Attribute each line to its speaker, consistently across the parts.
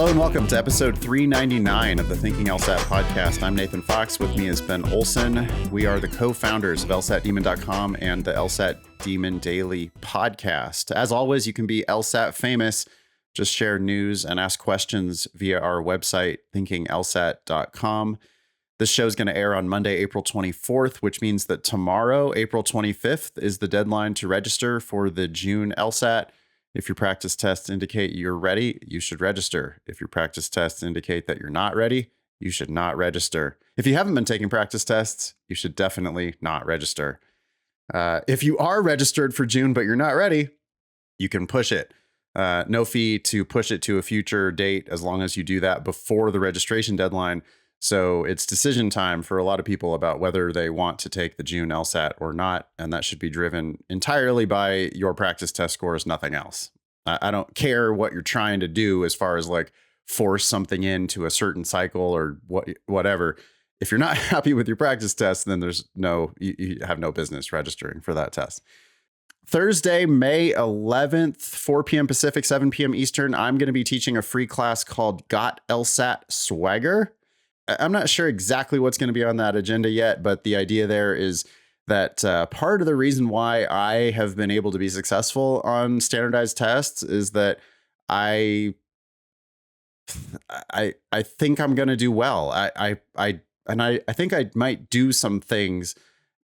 Speaker 1: Hello and welcome to episode 399 of the Thinking LSAT podcast. I'm Nathan Fox. With me is Ben Olson. We are the co-founders of LSATdemon.com and the LSAT Demon Daily podcast. As always, you can be LSAT famous. Just share news and ask questions via our website, thinkinglsat.com. This show is going to air on Monday, April 24th, which means that tomorrow, April 25th, is the deadline to register for the June LSAT. If your practice tests indicate you're ready, you should register. If your practice tests indicate that you're not ready, you should not register. If you haven't been taking practice tests, you should definitely not register. If you are registered for June but you're not ready, you can push it. No fee to push it to a future date as long as you do that before the registration deadline. So it's decision time for a lot of people about whether they want to take the June LSAT or not. And that should be driven entirely by your practice test scores, nothing else. I don't care what you're trying to do as far as like force something into a certain cycle or whatever. If you're not happy with your practice test, then you have no business registering for that test. Thursday, May 11th, 4 p.m. Pacific, 7 p.m. Eastern, I'm going to be teaching a free class called Got LSAT Swagger. I'm not sure exactly what's going to be on that agenda yet, but the idea there is that part of the reason why I have been able to be successful on standardized tests is that I think I'm going to do well. I think I might do some things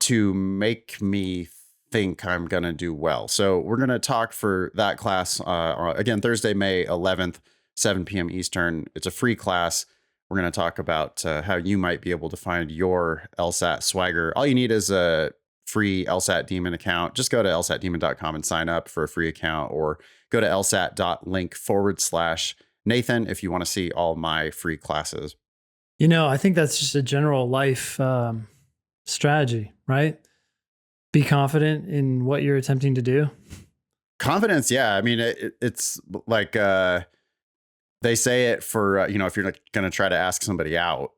Speaker 1: to make me think I'm going to do well. So we're going to talk for that class again, Thursday, May 11th, 7 p.m. Eastern. It's a free class. We're going to talk about how you might be able to find your LSAT Swagger. All you need is a free LSAT Demon account. Just go to LSATdemon.com and sign up for a free account, or go to lsat.link/Nathan if you want to see all my free classes.
Speaker 2: You know, I think that's just a general life strategy, right? Be confident in what you're attempting to do.
Speaker 1: Confidence, yeah. I mean, it's like... they say it for, if you're going to try to ask somebody out,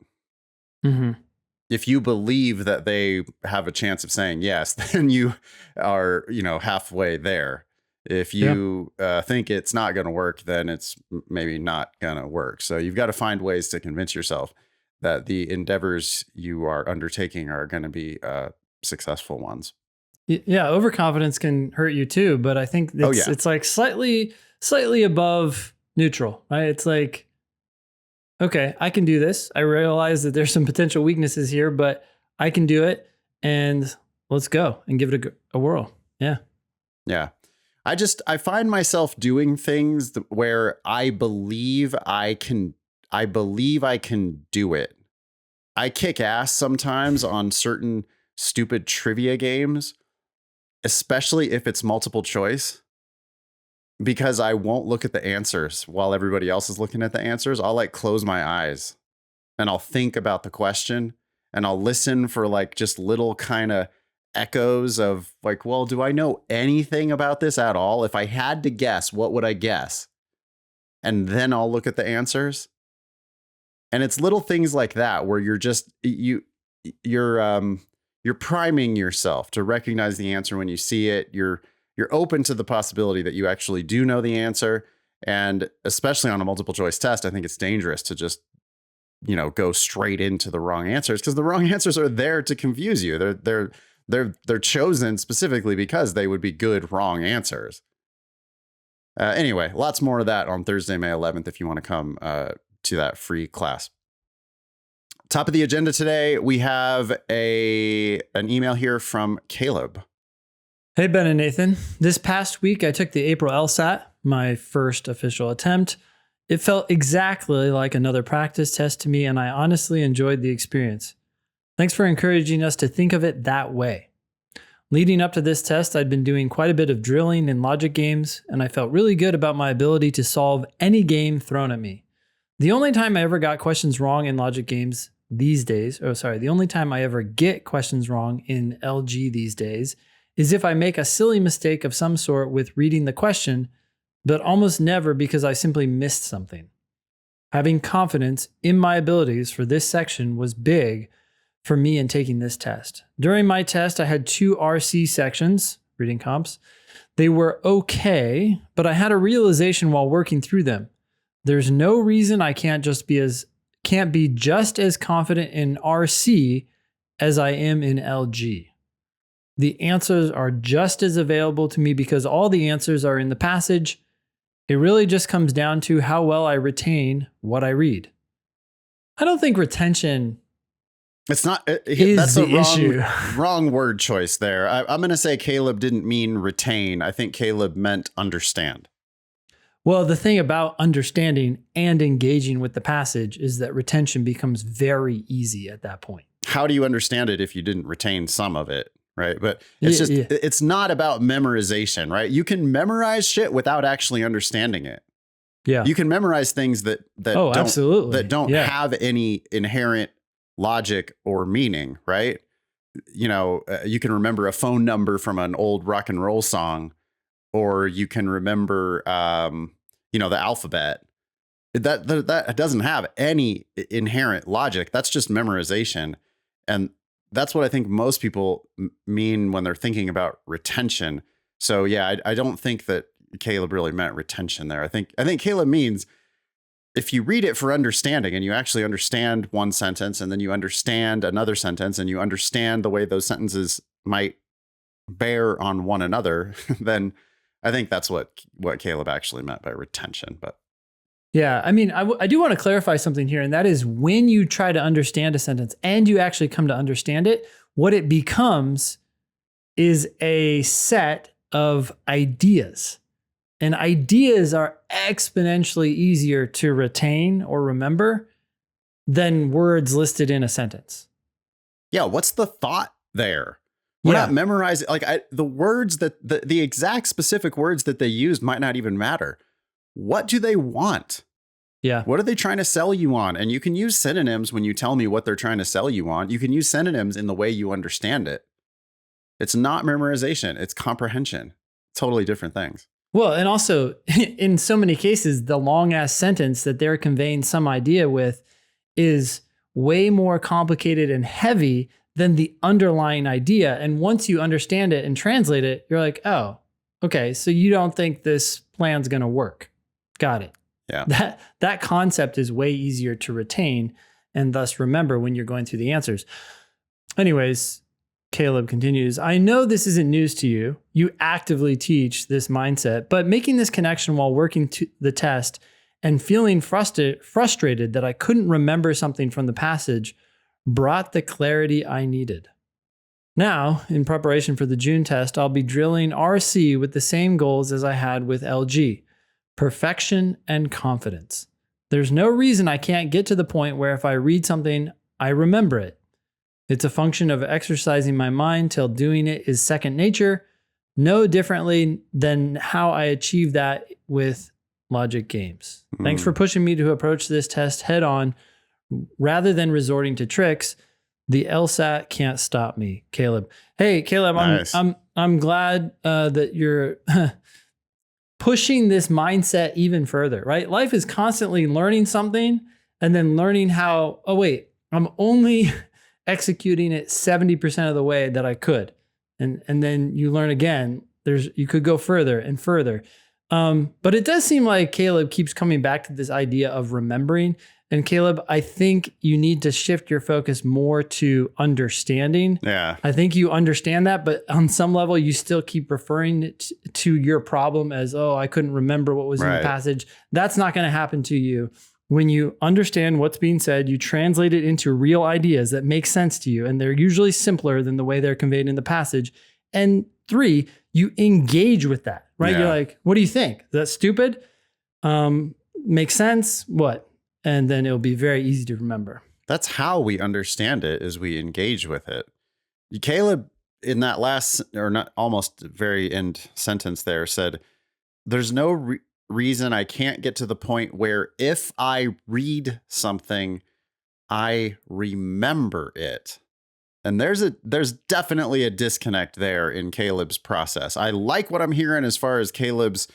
Speaker 1: if you believe that they have a chance of saying yes, then you are, halfway there. If you think it's not going to work, then it's maybe not going to work. So you've got to find ways to convince yourself that the endeavors you are undertaking are going to be successful ones.
Speaker 2: Yeah, overconfidence can hurt you too, but I think it's like slightly above neutral, right? It's like, okay, I can do this. I realize that there's some potential weaknesses here, but I can do it, and let's go and give it a whirl. Yeah. Yeah.
Speaker 1: I find myself doing things where I believe I can do it. I kick ass sometimes on certain stupid trivia games, especially if it's multiple choice. Because I won't look at the answers while everybody else is looking at the answers. I'll close my eyes and I'll think about the question, and I'll listen for just little kind of echoes of well, do I know anything about this at all? If I had to guess, what would I guess? And then I'll look at the answers. And it's little things like that where you're just, you're priming yourself to recognize the answer when you see it. You're open to the possibility that you actually do know the answer. And especially on a multiple choice test, I think it's dangerous to just, go straight into the wrong answers, because the wrong answers are there to confuse you. They're chosen specifically because they would be good wrong answers. Anyway, lots more of that on Thursday, May 11th, if you want to come to that free class. Top of the agenda today, we have an email here from Caleb.
Speaker 2: Hey, Ben and Nathan. This past week, I took the April LSAT, my first official attempt. It felt exactly like another practice test to me, and I honestly enjoyed the experience. Thanks for encouraging us to think of it that way. Leading up to this test, I'd been doing quite a bit of drilling in logic games, and I felt really good about my ability to solve any game thrown at me. The only time I ever got questions wrong in logic games the only time I ever get questions wrong in LG these days is if I make a silly mistake of some sort with reading the question, but almost never because I simply missed something. Having confidence in my abilities for this section was big for me in taking this test. During my test, I had 2 RC sections, reading comps. They were okay, but I had a realization while working through them. There's no reason I can't be just as confident in RC as I am in LG. The answers are just as available to me because all the answers are in the passage. It really just comes down to how well I retain what I read. I don't think retention
Speaker 1: It's not,
Speaker 2: is
Speaker 1: that's
Speaker 2: the
Speaker 1: a
Speaker 2: issue.
Speaker 1: wrong word choice there. I'm going to say Caleb didn't mean retain. I think Caleb meant understand.
Speaker 2: Well, the thing about understanding and engaging with the passage is that retention becomes very easy at that point.
Speaker 1: How do you understand it if you didn't retain some of it? Right. But it's not about memorization, right? You can memorize shit without actually understanding it.
Speaker 2: Yeah.
Speaker 1: You can memorize things that don't have any inherent logic or meaning, right? You can remember a phone number from an old rock and roll song, or you can remember, the alphabet. That doesn't have any inherent logic. That's just memorization. And that's what I think most people mean when they're thinking about retention. So yeah, I don't think that Caleb really meant retention there. I think Caleb means if you read it for understanding and you actually understand one sentence and then you understand another sentence and you understand the way those sentences might bear on one another, then I think that's what Caleb actually meant by retention. But
Speaker 2: yeah, I mean, I do want to clarify something here, and that is when you try to understand a sentence and you actually come to understand it, what it becomes is a set of ideas. And ideas are exponentially easier to retain or remember than words listed in a sentence.
Speaker 1: Yeah, what's the thought there? We're not memorizing, the words the exact specific words that they used might not even matter. What do they want?
Speaker 2: Yeah.
Speaker 1: What are they trying to sell you on? And you can use synonyms when you tell me what they're trying to sell you on. You can use synonyms in the way you understand it. It's not memorization. It's comprehension. Totally different things.
Speaker 2: Well, and also in so many cases, the long ass sentence that they're conveying some idea with is way more complicated and heavy than the underlying idea. And once you understand it and translate it, you're like, oh, okay, so you don't think this plan's going to work. Got it.
Speaker 1: Yeah.
Speaker 2: That concept is way easier to retain and thus remember when you're going through the answers. Anyways, Caleb continues, I know this isn't news to you. You actively teach this mindset, but making this connection while working to the test and feeling frustrated that I couldn't remember something from the passage brought the clarity I needed. Now, in preparation for the June test, I'll be drilling RC with the same goals as I had with LG, perfection and confidence. There's no reason I can't get to the point where if I read something, I remember it. It's a function of exercising my mind till doing it is second nature, no differently than how I achieve that with logic games. Thanks for pushing me to approach this test head on rather than resorting to tricks. The LSAT can't stop me, Caleb. Hey, Caleb, nice. I'm glad that you're pushing this mindset even further, right? Life is constantly learning something and then learning how, oh wait, I'm only executing it 70% of the way that I could. And then you learn again, you could go further and further. But it does seem like Caleb keeps coming back to this idea of remembering. And Caleb, I think you need to shift your focus more to understanding.
Speaker 1: Yeah.
Speaker 2: I think you understand that, but on some level, you still keep referring it to your problem as, oh, I couldn't remember what was in the passage. That's not going to happen to you. When you understand what's being said, you translate it into real ideas that make sense to you, and they're usually simpler than the way they're conveyed in the passage. And 3, you engage with that, right? Yeah. You're like, what do you think? Is that stupid? Makes sense? What? And then it'll be very easy to remember.
Speaker 1: That's how we understand it, is we engage with it. Caleb, in that last, or not almost very end sentence there, said, there's no reason I can't get to the point where if I read something, I remember it. And there's definitely a disconnect there in Caleb's process. I like what I'm hearing as far as Caleb's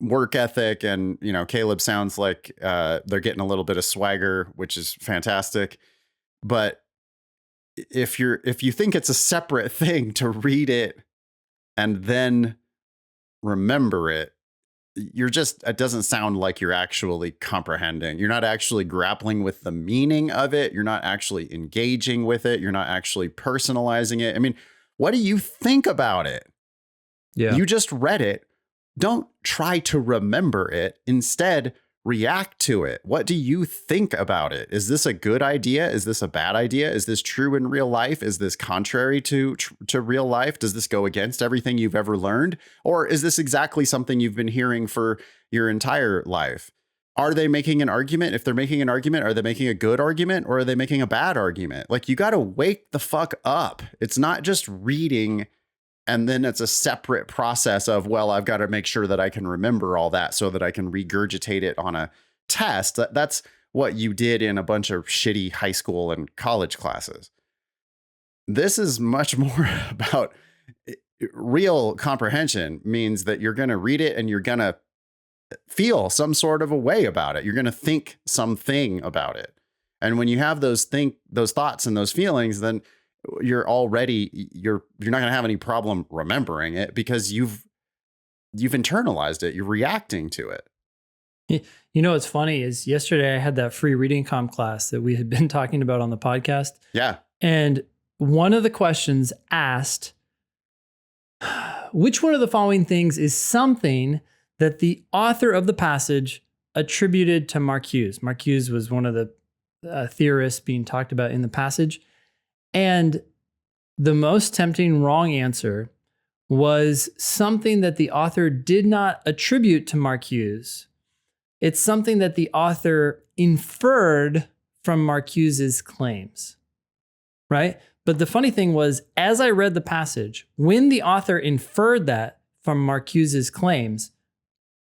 Speaker 1: work ethic, and Caleb sounds like they're getting a little bit of swagger, which is fantastic. But if you think it's a separate thing to read it and then remember it, it doesn't sound like you're actually comprehending. You're not actually grappling with the meaning of it. You're not actually engaging with it. You're not actually personalizing it. I mean, what do you think about it?
Speaker 2: Yeah.
Speaker 1: You just read it. Don't try to remember it. Instead, react to it. What do you think about it? Is this a good idea? Is this a bad idea? Is this true in real life? Is this contrary to real life? Does this go against everything you've ever learned? Or is this exactly something you've been hearing for your entire life? Are they making an argument? If they're making an argument, are they making a good argument or are they making a bad argument? Like, you got to wake the fuck up. It's not just reading and then it's a separate process of, well, I've got to make sure that I can remember all that so that I can regurgitate it on a test. That's what you did in a bunch of shitty high school and college classes. This is much more about real comprehension. Means that you're going to read it and you're going to feel some sort of a way about it. You're going to think something about it. And when you have those thoughts and those feelings, then you're not going to have any problem remembering it because you've internalized it. You're reacting to it.
Speaker 2: You know, what's funny is yesterday I had that free reading comp class that we had been talking about on the podcast.
Speaker 1: Yeah.
Speaker 2: And one of the questions asked, which one of the following things is something that the author of the passage attributed to Marcuse? Marcuse was one of the theorists being talked about in the passage. And the most tempting wrong answer was something that the author did not attribute to Marcuse. It's something that the author inferred from Marcuse's claims, right? But the funny thing was, as I read the passage, when the author inferred that from Marcuse's claims,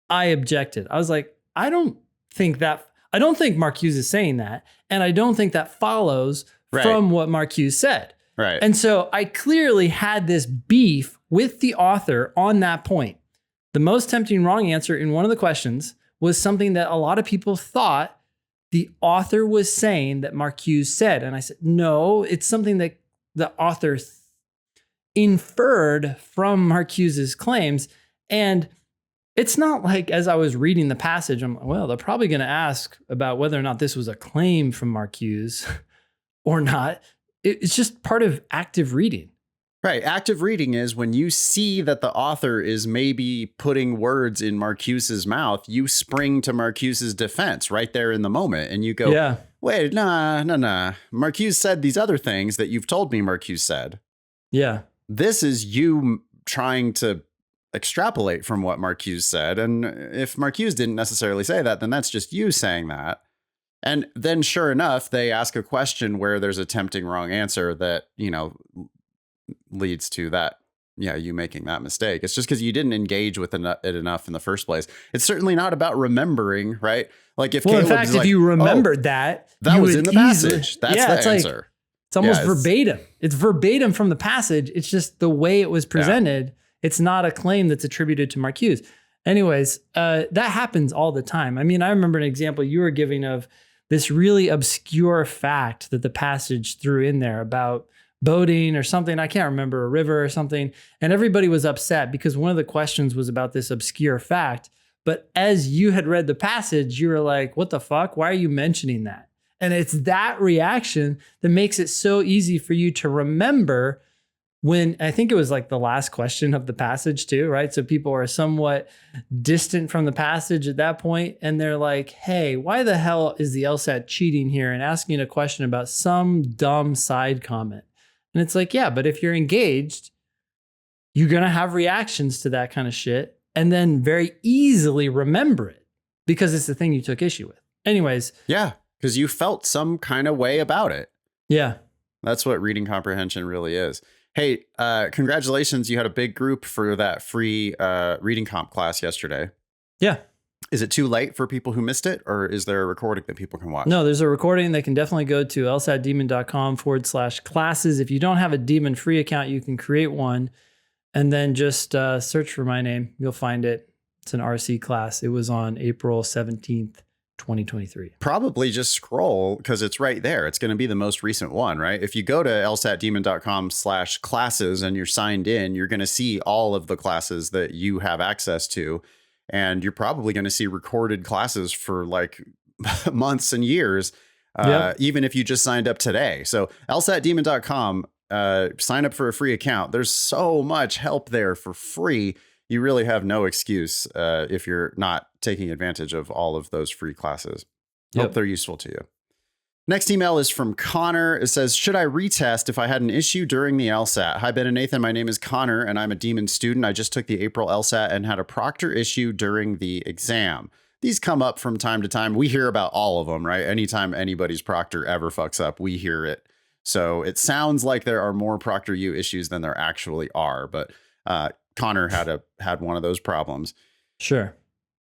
Speaker 2: I objected. I was like, I don't think Marcuse is saying that. And I don't think that follows from what Marcuse said.
Speaker 1: Right.
Speaker 2: And so I clearly had this beef with the author on that point. The most tempting wrong answer in one of the questions was something that a lot of people thought the author was saying that Marcuse said. And I said, no, it's something that the author inferred from Marcuse's claims. And it's not like, as I was reading the passage, I'm like, well, they're probably going to ask about whether or not this was a claim from Marcuse or not. It's just part of active reading.
Speaker 1: Right. Active reading is when you see that the author is maybe putting words in Marcuse's mouth, you spring to Marcuse's defense right there in the moment. And you go,
Speaker 2: yeah,
Speaker 1: wait, nah. Marcuse said these other things that you've told me Marcuse said.
Speaker 2: Yeah.
Speaker 1: This is you trying to extrapolate from what Marcuse said. And if Marcuse didn't necessarily say that, then that's just you saying that. And then sure enough, they ask a question where there's a tempting wrong answer that, leads to that. Yeah, you making that mistake. It's just because you didn't engage with it enough in the first place. It's certainly not about remembering, right? Like if
Speaker 2: in fact, if you remembered that
Speaker 1: was in the passage. That's the answer.
Speaker 2: Like, it's almost verbatim. It's verbatim from the passage. It's just the way it was presented. Yeah. It's not a claim that's attributed to Marcuse. Anyways, that happens all the time. I mean, I remember an example you were giving of this really obscure fact that the passage threw in there about boating or something. I can't remember, a river or something. And everybody was upset because one of the questions was about this obscure fact. But as you had read the passage, you were like, what the fuck? Why are you mentioning that? And it's that reaction that makes it so easy for you to remember when, I think it was like the last question of the passage too, right? So people are somewhat distant from the passage at that point, and they're like, hey, why the hell is the LSAT cheating here and asking a question about some dumb side comment? And it's like, yeah, but if you're engaged, you're going to have reactions to that kind of shit and then very easily remember it because it's the thing you took issue with. Anyways.
Speaker 1: Yeah, because you felt some kind of way about it.
Speaker 2: Yeah.
Speaker 1: That's what reading comprehension really is. Hey, congratulations. You had a big group for that free reading comp class yesterday.
Speaker 2: Yeah.
Speaker 1: Is it too late for people who missed it, or is there a recording that people can watch?
Speaker 2: No, there's a recording. They can definitely go to lsatdemon.com/classes. If you don't have a Demon free account, you can create one and then just search for my name. You'll find it. It's an RC class. It was on April 17th. 2023.
Speaker 1: Probably just scroll because it's right there. It's going to be the most recent one, right? If you go to lsatdemon.com/classes and you're signed in, you're going to see all of the classes that you have access to. and you're probably going to see recorded classes for like months and years, even if you just signed up today. So lsatdemon.com, sign up for a free account. There's so much help there for free. You really have no excuse if you're not taking advantage of all of those free classes. Hope they're useful to you. Next email is from Connor. It says, should I retest if I had an issue during the LSAT? Hi, Ben and Nathan. My name is Connor, and I'm a Demon student. I just took the April LSAT and had a proctor issue during the exam. These come up from time to time. We hear about all of them, right? Anytime anybody's proctor ever fucks up, we hear it. So it sounds like there are more proctor U issues than there actually are. But Connor had one of those problems.
Speaker 2: Sure.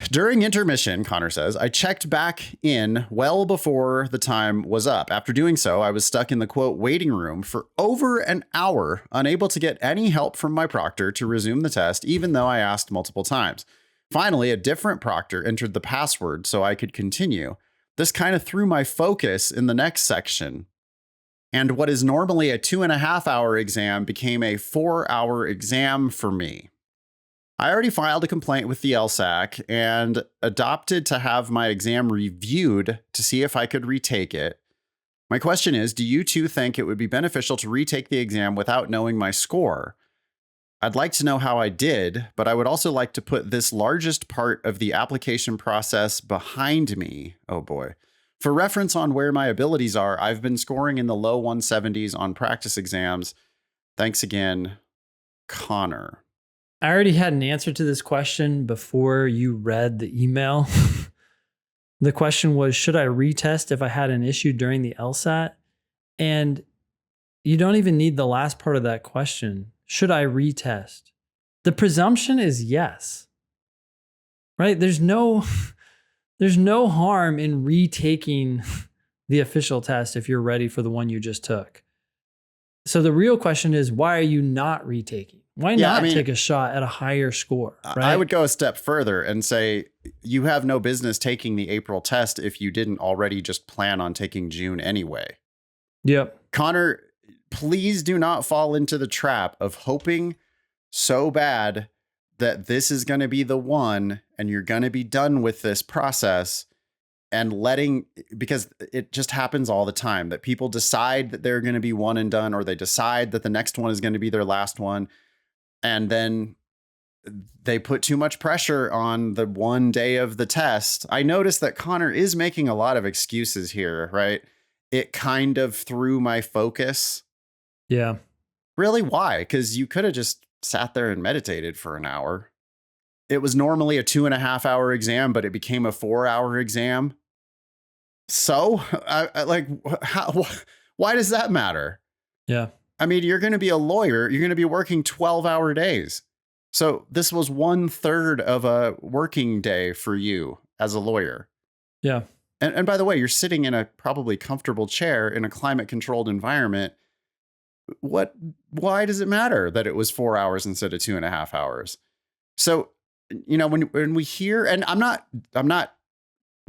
Speaker 1: During intermission, Connor says, I checked back in well before the time was up. After doing so, I was stuck in the, quote, waiting room for over an hour, unable to get any help from my proctor to resume the test, even though I asked multiple times. Finally, a different proctor entered the password so I could continue. This kind of threw my focus in the next section. And what is normally a 2.5-hour exam became a 4-hour exam for me. I already filed a complaint with the LSAC and adopted to have my exam reviewed to see if I could retake it. My question is, do you two think it would be beneficial to retake the exam without knowing my score? I'd like to know how I did, but I would also like to put this largest part of the application process behind me. Oh boy. For reference on where my abilities are, I've been scoring in the low 170s on practice exams. Thanks again, Connor.
Speaker 2: I already had an answer to this question before you read the email. The question was, should I retest if I had an issue during the LSAT? And you don't even need the last part of that question. Should I retest? The presumption is yes, right? There's no harm in retaking the official test if you're ready for the one you just took. So the real question is, why are you not retaking? Why not take a shot at a higher score? Right?
Speaker 1: I would go a step further and say you have no business taking the April test if you didn't already just plan on taking June anyway.
Speaker 2: Yep.
Speaker 1: Connor, please do not fall into the trap of hoping so bad that this is going to be the one and you're going to be done with this process and because it just happens all the time that people decide that they're going to be one and done, or they decide that the next one is going to be their last one. And then they put too much pressure on the one day of the test. I noticed that Connor is making a lot of excuses here, right? It kind of threw my focus.
Speaker 2: Yeah.
Speaker 1: Really? Why? Because you could have just sat there and meditated for an hour. It was normally a 2.5-hour exam, but it became a 4-hour exam. So why does that matter?
Speaker 2: Yeah.
Speaker 1: I mean, you're going to be a lawyer. You're going to be working 12-hour days. So this was 1/3 of a working day for you as a lawyer.
Speaker 2: Yeah.
Speaker 1: And by the way, you're sitting in a probably comfortable chair in a climate controlled environment. Why does it matter that it was 4 hours instead of 2.5 hours? So, you know, when we hear, and I'm not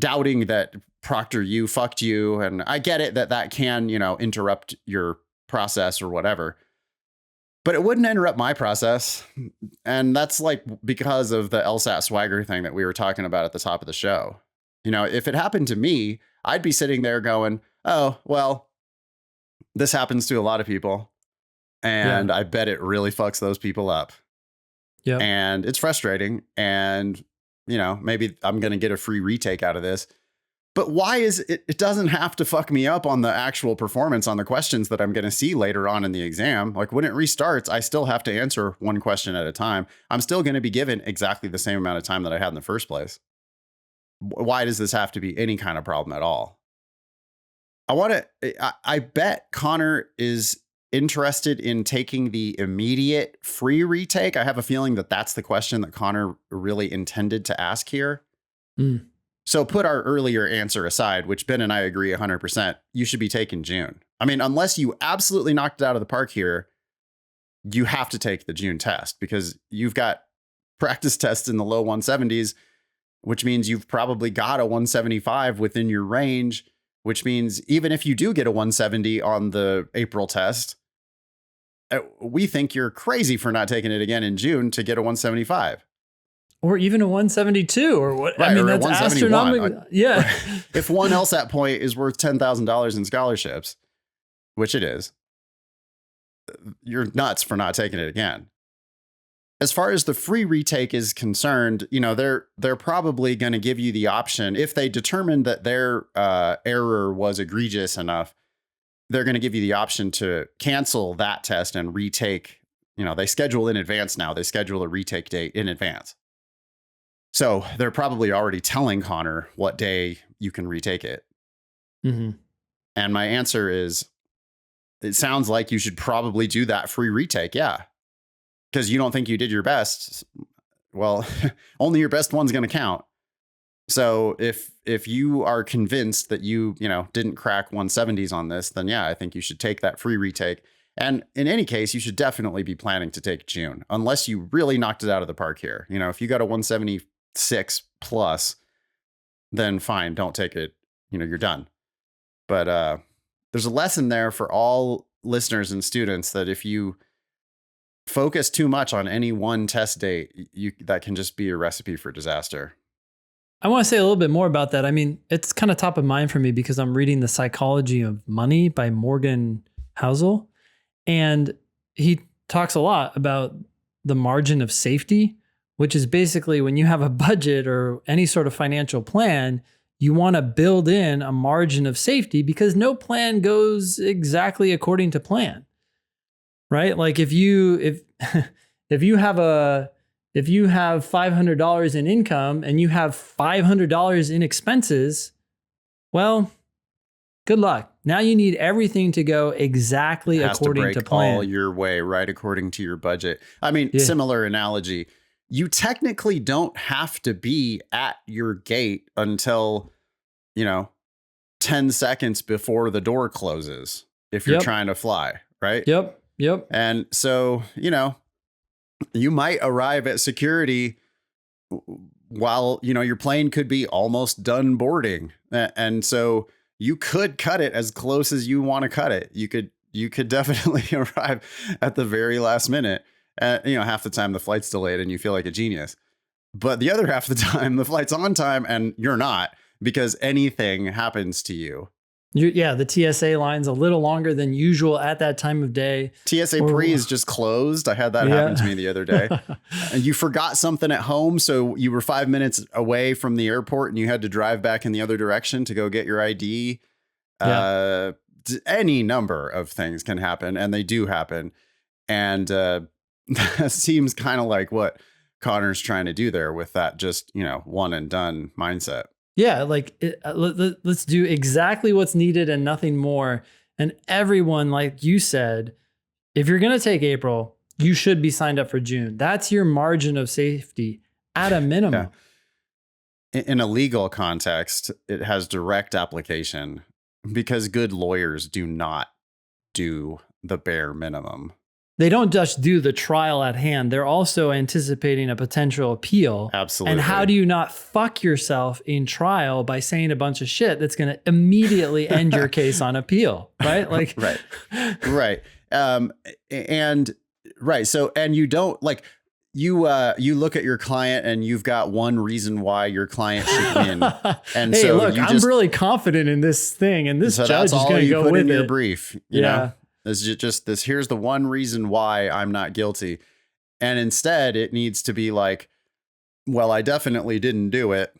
Speaker 1: doubting that Proctor U fucked you. And I get it that can, interrupt your process or whatever, but it wouldn't interrupt my process. And that's like because of the LSAT Swagger thing that we were talking about at the top of the show. If it happened to me, I'd be sitting there going, oh, well, this happens to a lot of people. And I bet it really fucks those people up.
Speaker 2: Yeah.
Speaker 1: And it's frustrating. And, maybe I'm going to get a free retake out of this. But why is it? It doesn't have to fuck me up on the actual performance on the questions that I'm going to see later on in the exam. Like when it restarts, I still have to answer one question at a time. I'm still going to be given exactly the same amount of time that I had in the first place. Why does this have to be any kind of problem at all? I bet Connor is interested in taking the immediate free retake. I have a feeling that that's the question that Connor really intended to ask here.
Speaker 2: Mm.
Speaker 1: So put our earlier answer aside, which Ben and I agree 100%, you should be taking June. I mean, unless you absolutely knocked it out of the park here, you have to take the June test because you've got practice tests in the low 170s, which means you've probably got a 175 within your range, which means even if you do get a 170 on the April test, we think you're crazy for not taking it again in June to get a 175.
Speaker 2: Or even a 172 or what?
Speaker 1: Right,
Speaker 2: I mean,
Speaker 1: or a
Speaker 2: that's
Speaker 1: 171.
Speaker 2: astronomical. Yeah.
Speaker 1: Right. If one LSAT point is worth $10,000 in scholarships, which it is, you're nuts for not taking it again. As far as the free retake is concerned, they're probably going to give you the option if they determine that their error was egregious enough. They're going to give you the option to cancel that test and retake. They schedule in advance now. They schedule a retake date in advance. So they're probably already telling Connor what day you can retake it.
Speaker 2: Mm-hmm.
Speaker 1: And my answer is, it sounds like you should probably do that free retake. Yeah. Because you don't think you did your best. Well, only your best one's going to count. So if you are convinced that you didn't crack 170s on this, then yeah, I think you should take that free retake. And in any case, you should definitely be planning to take June, unless you really knocked it out of the park here. If you got a 176 plus, then fine, don't take it. You're done. But there's a lesson there for all listeners and students that if you focus too much on any one test date, that can just be a recipe for disaster.
Speaker 2: I want to say a little bit more about that. I mean, it's kind of top of mind for me because I'm reading The Psychology of Money by Morgan Housel. And he talks a lot about the margin of safety, which is basically when you have a budget or any sort of financial plan, you want to build in a margin of safety because no plan goes exactly according to plan. Right? Like if you have $500 in income and you have $500 in expenses, well, good luck. Now you need everything to go exactly according to plan.
Speaker 1: All your way, right according to your budget. I mean, Similar analogy. You technically don't have to be at your gate until, 10 seconds before the door closes if you're trying to fly, right?
Speaker 2: Yep.
Speaker 1: And so, you might arrive at security while, your plane could be almost done boarding. And so you could cut it as close as you want to cut it. You could definitely arrive at the very last minute. Half the time the flight's delayed and you feel like a genius. But the other half of the time, the flight's on time and you're not because anything happens to you.
Speaker 2: The TSA line's a little longer than usual at that time of day.
Speaker 1: TSA pre is just closed. I had that happen to me the other day. And you forgot something at home, so you were 5 minutes away from the airport and you had to drive back in the other direction to go get your ID. Any number of things can happen, and they do happen. And that seems kind of like what Connor's trying to do there with that just, one and done mindset.
Speaker 2: Yeah, let's do exactly what's needed and nothing more. And everyone, like you said, if you're going to take April, you should be signed up for June. That's your margin of safety at a minimum.
Speaker 1: Yeah. In a legal context, it has direct application because good lawyers do not do the bare minimum.
Speaker 2: They don't just do the trial at hand. They're also anticipating a potential appeal.
Speaker 1: Absolutely.
Speaker 2: And how do you not fuck yourself in trial by saying a bunch of shit that's going to immediately end your case on appeal, right?
Speaker 1: Right. So, and you don't you look at your client and you've got one reason why your client should win. And
Speaker 2: hey, look, I'm really confident in this thing, and this judge is going to go with
Speaker 1: your brief. You know? This is just this. Here's the one reason why I'm not guilty. And instead, it needs to be like, well, I definitely didn't do it.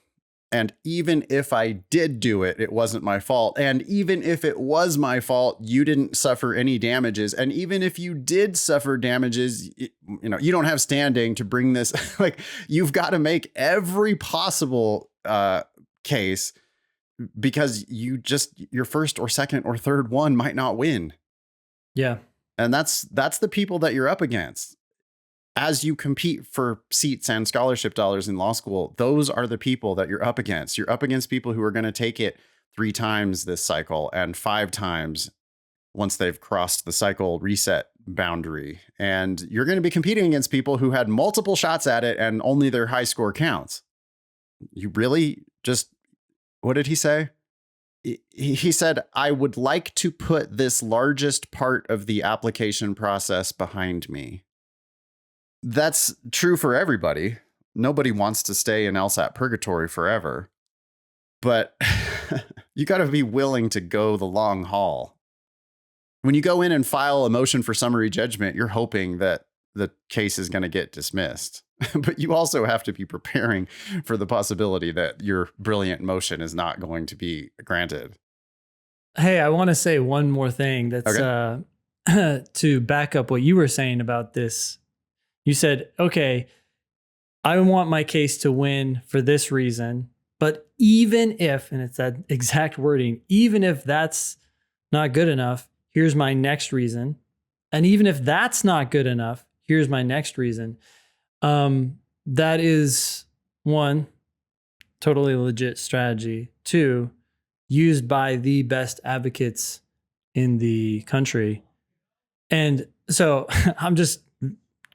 Speaker 1: And even if I did do it, it wasn't my fault. And even if it was my fault, you didn't suffer any damages. And even if you did suffer damages, you don't have standing to bring this. You've got to make every possible case because your first or second or third one might not win.
Speaker 2: Yeah.
Speaker 1: And that's the people that you're up against. As you compete for seats and scholarship dollars in law school, those are the people that you're up against. You're up against people who are going to take it 3 times this cycle and 5 times once they've crossed the cycle reset boundary. And you're going to be competing against people who had multiple shots at it and only their high score counts. You really what did he say? He said, I would like to put this largest part of the application process behind me. That's true for everybody. nobody wants to stay in LSAT purgatory forever, but you got to be willing to go the long haul. When you go in and file a motion for summary judgment, you're hoping that the case is going to get dismissed. But you also have to be preparing for the possibility that your brilliant motion is not going to be granted.
Speaker 2: Hey, I want to say one more thing that's to back up what you were saying about this. You said, okay, I want my case to win for this reason, but even if, and it's that exact wording, even if that's not good enough, here's my next reason. And even if that's not good enough, here's my next reason. That is one, totally legit strategy. Two, used by the best advocates in the country. And so I'm just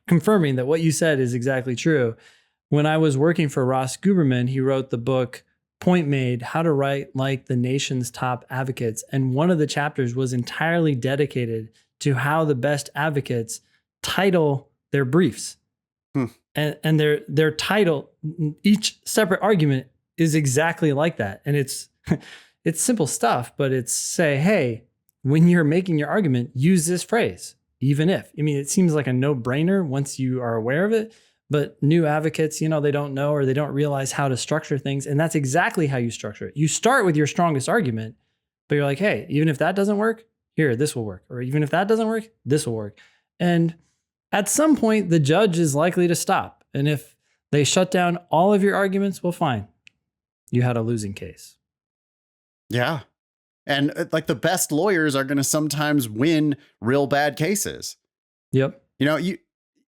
Speaker 2: confirming that what you said is exactly true. When I was working for Ross Guberman, he wrote the book Point Made, How to Write Like the Nation's Top Advocates. And one of the chapters was entirely dedicated to how the best advocates title their briefs. And their title, each separate argument is exactly like that. And it's simple stuff, but it's say, hey, when you're making your argument, use this phrase, even if. I mean, it seems like a no-brainer once you are aware of it. But new advocates, they don't know or they don't realize how to structure things. And that's exactly how you structure it. You start with your strongest argument, but you're like, hey, even if that doesn't work, here, this will work. Or even if that doesn't work, this will work. And at some point, the judge is likely to stop. And if they shut down all of your arguments, well, fine. You had a losing case.
Speaker 1: Yeah. And like the best lawyers are going to sometimes win real bad cases.
Speaker 2: Yep.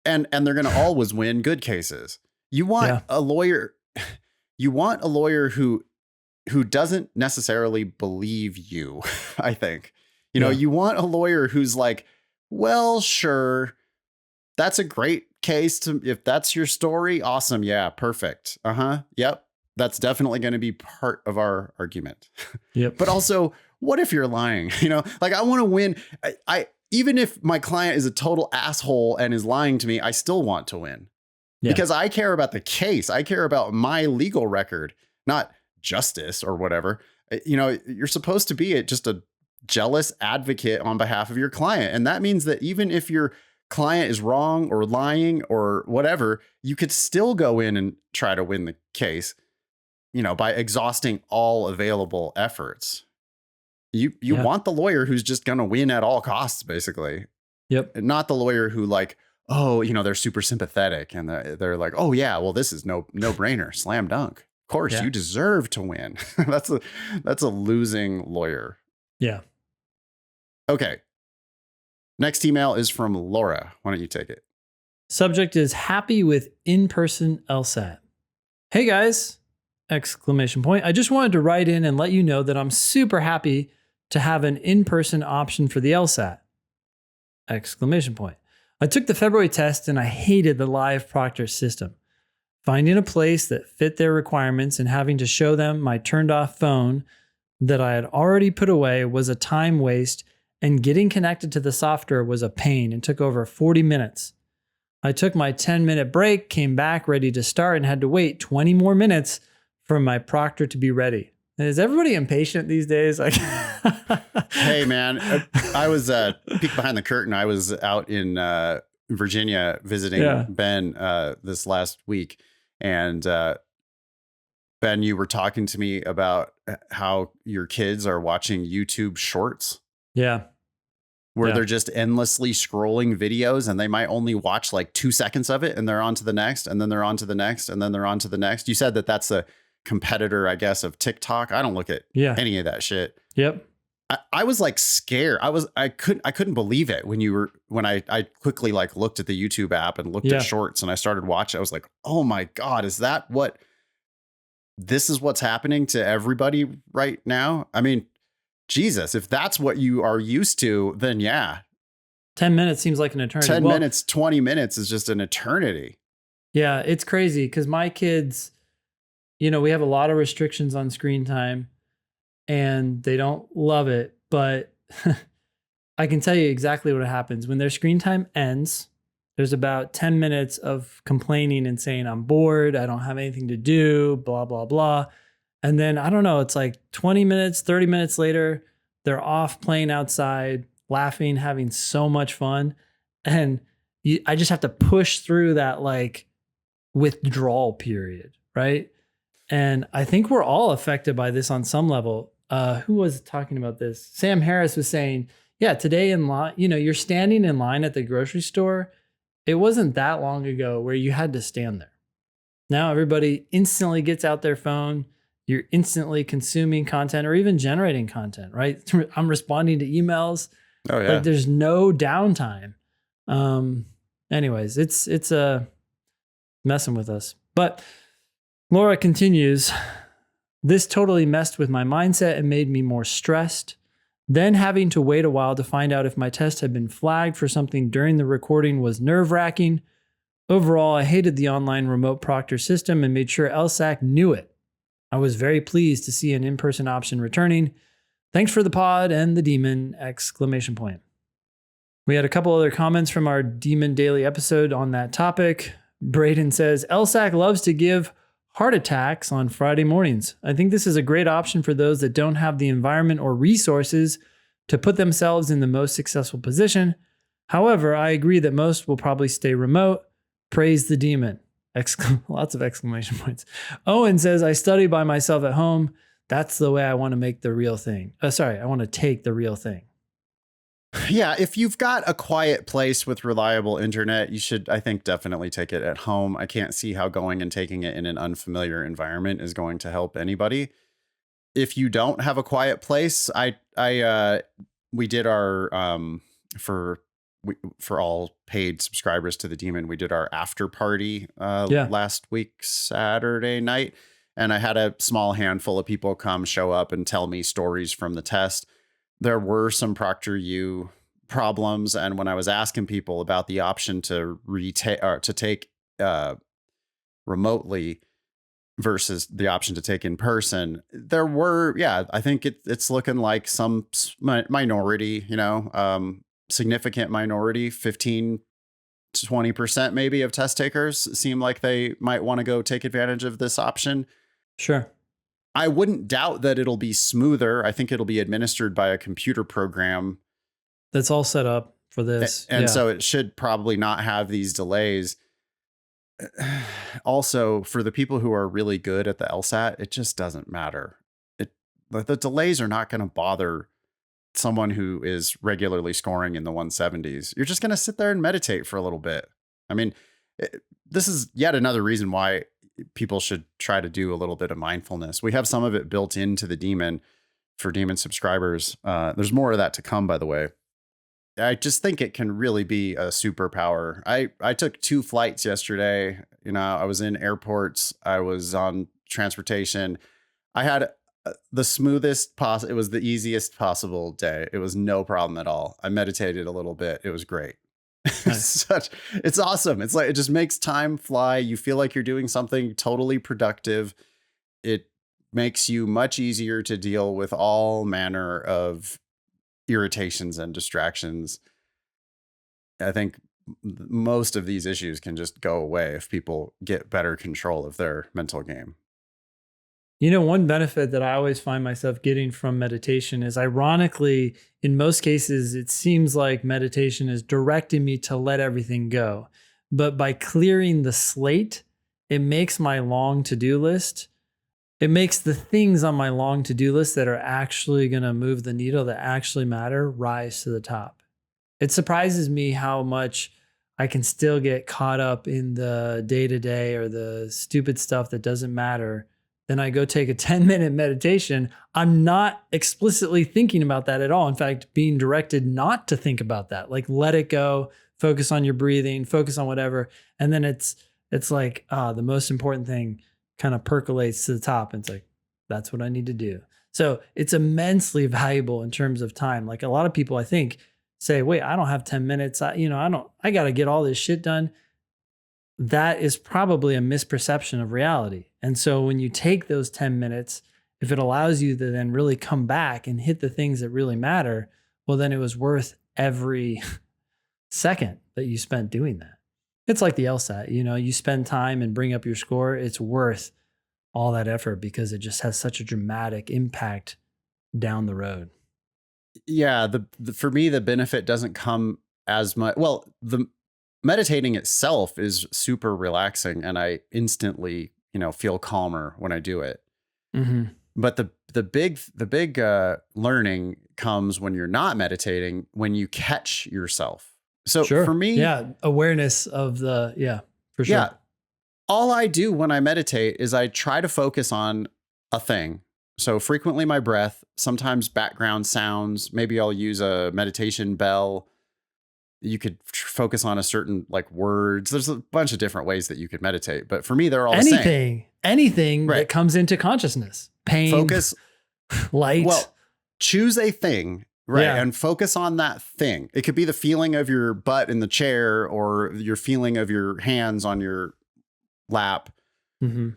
Speaker 1: And they're going to always win good cases. You want a lawyer who doesn't necessarily believe you, I think. You want a lawyer who's like, well, sure, that's a great case if that's your story. Awesome. Yeah, perfect. Yep. That's definitely going to be part of our argument.
Speaker 2: Yep.
Speaker 1: But also, what if you're lying? Like I want to win. Even if my client is a total asshole and is lying to me, I still want to win because I care about the case. I care about my legal record, not justice or whatever. You're supposed to be just a jealous advocate on behalf of your client. And that means that even if your client is wrong or lying or whatever, you could still go in and try to win the case, by exhausting all available efforts. You want the lawyer who's just going to win at all costs, basically.
Speaker 2: Yep.
Speaker 1: Not the lawyer who like, oh, they're super sympathetic and they're like, oh yeah, well, this is no brainer, slam dunk. Of course, you deserve to win. That's a losing lawyer.
Speaker 2: Yeah.
Speaker 1: Okay. Next email is from Laura. Why don't you take it?
Speaker 2: Subject is happy with in-person LSAT. Hey guys! ! I just wanted to write in and let you know that I'm super happy to have an in-person option for the LSAT! ! I took the February test and I hated the live proctor system. Finding a place that fit their requirements and having to show them my turned off phone that I had already put away was a time waste, and getting connected to the software was a pain and took over 40 minutes. I took my 10-minute break, came back ready to start, and had to wait 20 more minutes for my proctor to be ready. Is everybody impatient these days? Like,
Speaker 1: hey man, I was peek behind the curtain. I was out in Virginia visiting Ben this last week, and Ben, you were talking to me about how your kids are watching YouTube shorts.
Speaker 2: Yeah.
Speaker 1: Where they're just endlessly scrolling videos and they might only watch like 2 seconds of it and they're on to the next and then they're on to the next and then they're on to the next. You said that that's a competitor, I guess, of TikTok. I don't look at any of that shit.
Speaker 2: Yep.
Speaker 1: I was like scared. I couldn't believe it when I quickly like looked at the YouTube app and looked at shorts and I started watching. I was like, oh my God, this is what's happening to everybody right now? I mean, Jesus, if that's what you are used to, then
Speaker 2: 10 minutes seems like an eternity.
Speaker 1: 10 minutes, 20 minutes is just an eternity.
Speaker 2: Yeah, it's crazy because my kids, we have a lot of restrictions on screen time and they don't love it. But I can tell you exactly what happens. When their screen time ends, there's about 10 minutes of complaining and saying, I'm bored, I don't have anything to do, blah, blah, blah. And then, I don't know, it's like 20 minutes, 30 minutes later, they're off playing outside, laughing, having so much fun. And I just have to push through that like withdrawal period, right? And I think we're all affected by this on some level. Who was talking about this? Sam Harris was saying, yeah, today in line, you're standing in line at the grocery store. It wasn't that long ago where you had to stand there. Now everybody instantly gets out their phone. You're instantly consuming content or even generating content, right? I'm responding to emails.
Speaker 1: Oh yeah.
Speaker 2: Like there's no downtime. Anyways, it's messing with us. But Laura continues, this totally messed with my mindset and made me more stressed. Then having to wait a while to find out if my test had been flagged for something during the recording was nerve-wracking. Overall, I hated the online remote proctor system and made sure LSAC knew it. I was very pleased to see an in-person option returning. Thanks for the pod and the demon! ! We had a couple other comments from our Demon Daily episode on that topic. Braden says, LSAC loves to give heart attacks on Friday mornings. I think this is a great option for those that don't have the environment or resources to put themselves in the most successful position. However, I agree that most will probably stay remote. Praise the demon! Lots of exclamation points. Owen says, I study by myself at home. That's the way I want to make the real thing. I want to take the real thing.
Speaker 1: Yeah, if you've got a quiet place with reliable internet, you should, I think, definitely take it at home. I can't see how going and taking it in an unfamiliar environment is going to help anybody. If you don't have a quiet place, we did our for all paid subscribers to the Demon, we did our after party last week Saturday night, and I had a small handful of people show up and tell me stories from the test. There were some ProctorU problems, and when I was asking people about the option to take remotely versus the option to take in person, there were, I think it's looking like some minority, significant minority, 15 to 20% maybe of test takers seem like they might want to go take advantage of this option.
Speaker 2: Sure.
Speaker 1: I wouldn't doubt that it'll be smoother. I think it'll be administered by a computer program
Speaker 2: that's all set up for this.
Speaker 1: And so it should probably not have these delays. Also, for the people who are really good at the LSAT, it just doesn't matter. The delays are not going to bother someone who is regularly scoring in the 170s. You're just going to sit there and meditate for a little bit. I mean, this is yet another reason why people should try to do a little bit of mindfulness. We have some of it built into the Demon for Demon subscribers. There's more of that to come, by the way. I just think it can really be a superpower. I took 2 flights yesterday. I was in airports. I was on transportation. I had the smoothest it was the easiest possible day. It was no problem at all. I meditated a little bit. It was great. Nice. It's awesome. It's like, it just makes time fly. You feel like you're doing something totally productive. It makes you much easier to deal with all manner of irritations and distractions. I think most of these issues can just go away if people get better control of their mental game.
Speaker 2: One benefit that I always find myself getting from meditation is, ironically, in most cases, it seems like meditation is directing me to let everything go. But by clearing the slate, it makes my long to-do list, it makes the things on my long to-do list that are actually going to move the needle, that actually matter, rise to the top. It surprises me how much I can still get caught up in the day-to-day or the stupid stuff that doesn't matter. Then I go take a 10-minute meditation. I'm not explicitly thinking about that at all. In fact, being directed not to think about that. Like, let it go, focus on your breathing, focus on whatever. And then it's like, the most important thing kind of percolates to the top. And it's like, that's what I need to do. So it's immensely valuable in terms of time. Like, a lot of people, I think, say, wait, I don't have 10 minutes. I got to get all this shit done. That is probably a misperception of reality. And so when you take those 10 minutes, if it allows you to then really come back and hit the things that really matter, well, then it was worth every second that you spent doing that. It's like the LSAT, you spend time and bring up your score. It's worth all that effort because it just has such a dramatic impact down the road.
Speaker 1: Yeah. For me, the benefit doesn't come as much. Well, the meditating itself is super relaxing and I instantly, feel calmer when I do it.
Speaker 2: Mm-hmm.
Speaker 1: But the big learning comes when you're not meditating, when you catch yourself. So
Speaker 2: Sure.
Speaker 1: for me,
Speaker 2: Yeah. Awareness of for sure.
Speaker 1: yeah, all I do when I meditate is I try to focus on a thing. So frequently my breath, sometimes background sounds, maybe I'll use a meditation bell. You could focus on a certain like words. There's a bunch of different ways that you could meditate, but for me, they're all the same.
Speaker 2: Anything
Speaker 1: Right.
Speaker 2: that comes into consciousness, pain,
Speaker 1: Focus,
Speaker 2: light.
Speaker 1: well, choose a thing, right?
Speaker 2: Yeah.
Speaker 1: And focus on that thing. It could be the feeling of your butt in the chair or your feeling of your hands on your lap
Speaker 2: Mm-hmm.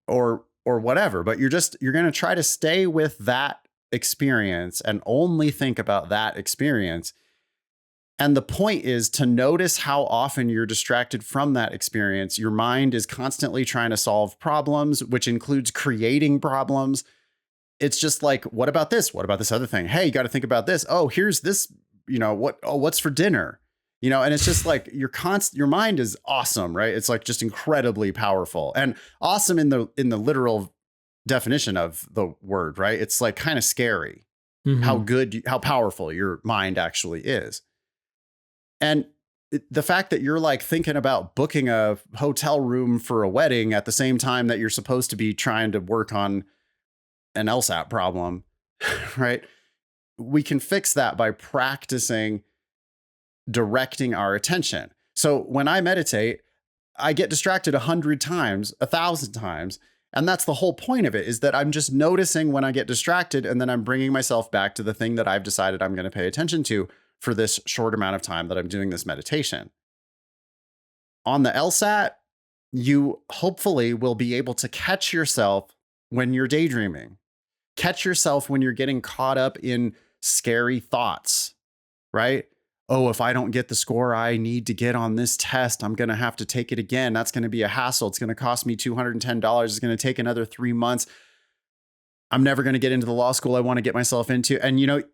Speaker 1: or whatever, but you're going to try to stay with that experience and only think about that experience. And the point is to notice how often you're distracted from that experience. Your mind is constantly trying to solve problems, which includes creating problems. It's just like, what about this? What about this other thing? Hey, you got to think about this. Oh, here's this, what's for dinner? And it's just like your mind is awesome, right? It's like just incredibly powerful and awesome in the literal definition of the word, right? It's like kind of scary
Speaker 2: Mm-hmm.
Speaker 1: how powerful your mind actually is. And the fact that you're like thinking about booking a hotel room for a wedding at the same time that you're supposed to be trying to work on an LSAT problem, right? We can fix that by practicing directing our attention. So when I meditate, I get distracted 100 times, 1,000 times. And that's the whole point of it, is that I'm just noticing when I get distracted and then I'm bringing myself back to the thing that I've decided I'm going to pay attention to for this short amount of time that I'm doing this meditation. On the LSAT, you hopefully will be able to catch yourself when you're daydreaming, catch yourself when you're getting caught up in scary thoughts, right? Oh, if I don't get the score I need to get on this test, I'm going to have to take it again. That's going to be a hassle. It's going to cost me $210. It's going to take another 3 months. I'm never going to get into the law school I want to get myself into. And,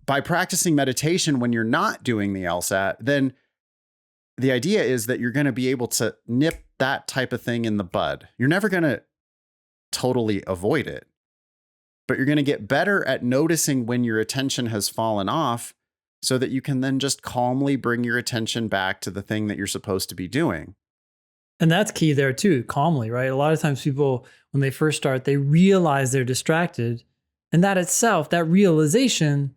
Speaker 1: by practicing meditation when you're not doing the LSAT, then the idea is that you're going to be able to nip that type of thing in the bud. You're never going to totally avoid it, but you're going to get better at noticing when your attention has fallen off so that you can then just calmly bring your attention back to the thing that you're supposed to be doing.
Speaker 2: And that's key there too, calmly, right? A lot of times people, when they first start, they realize they're distracted. And that itself, that realization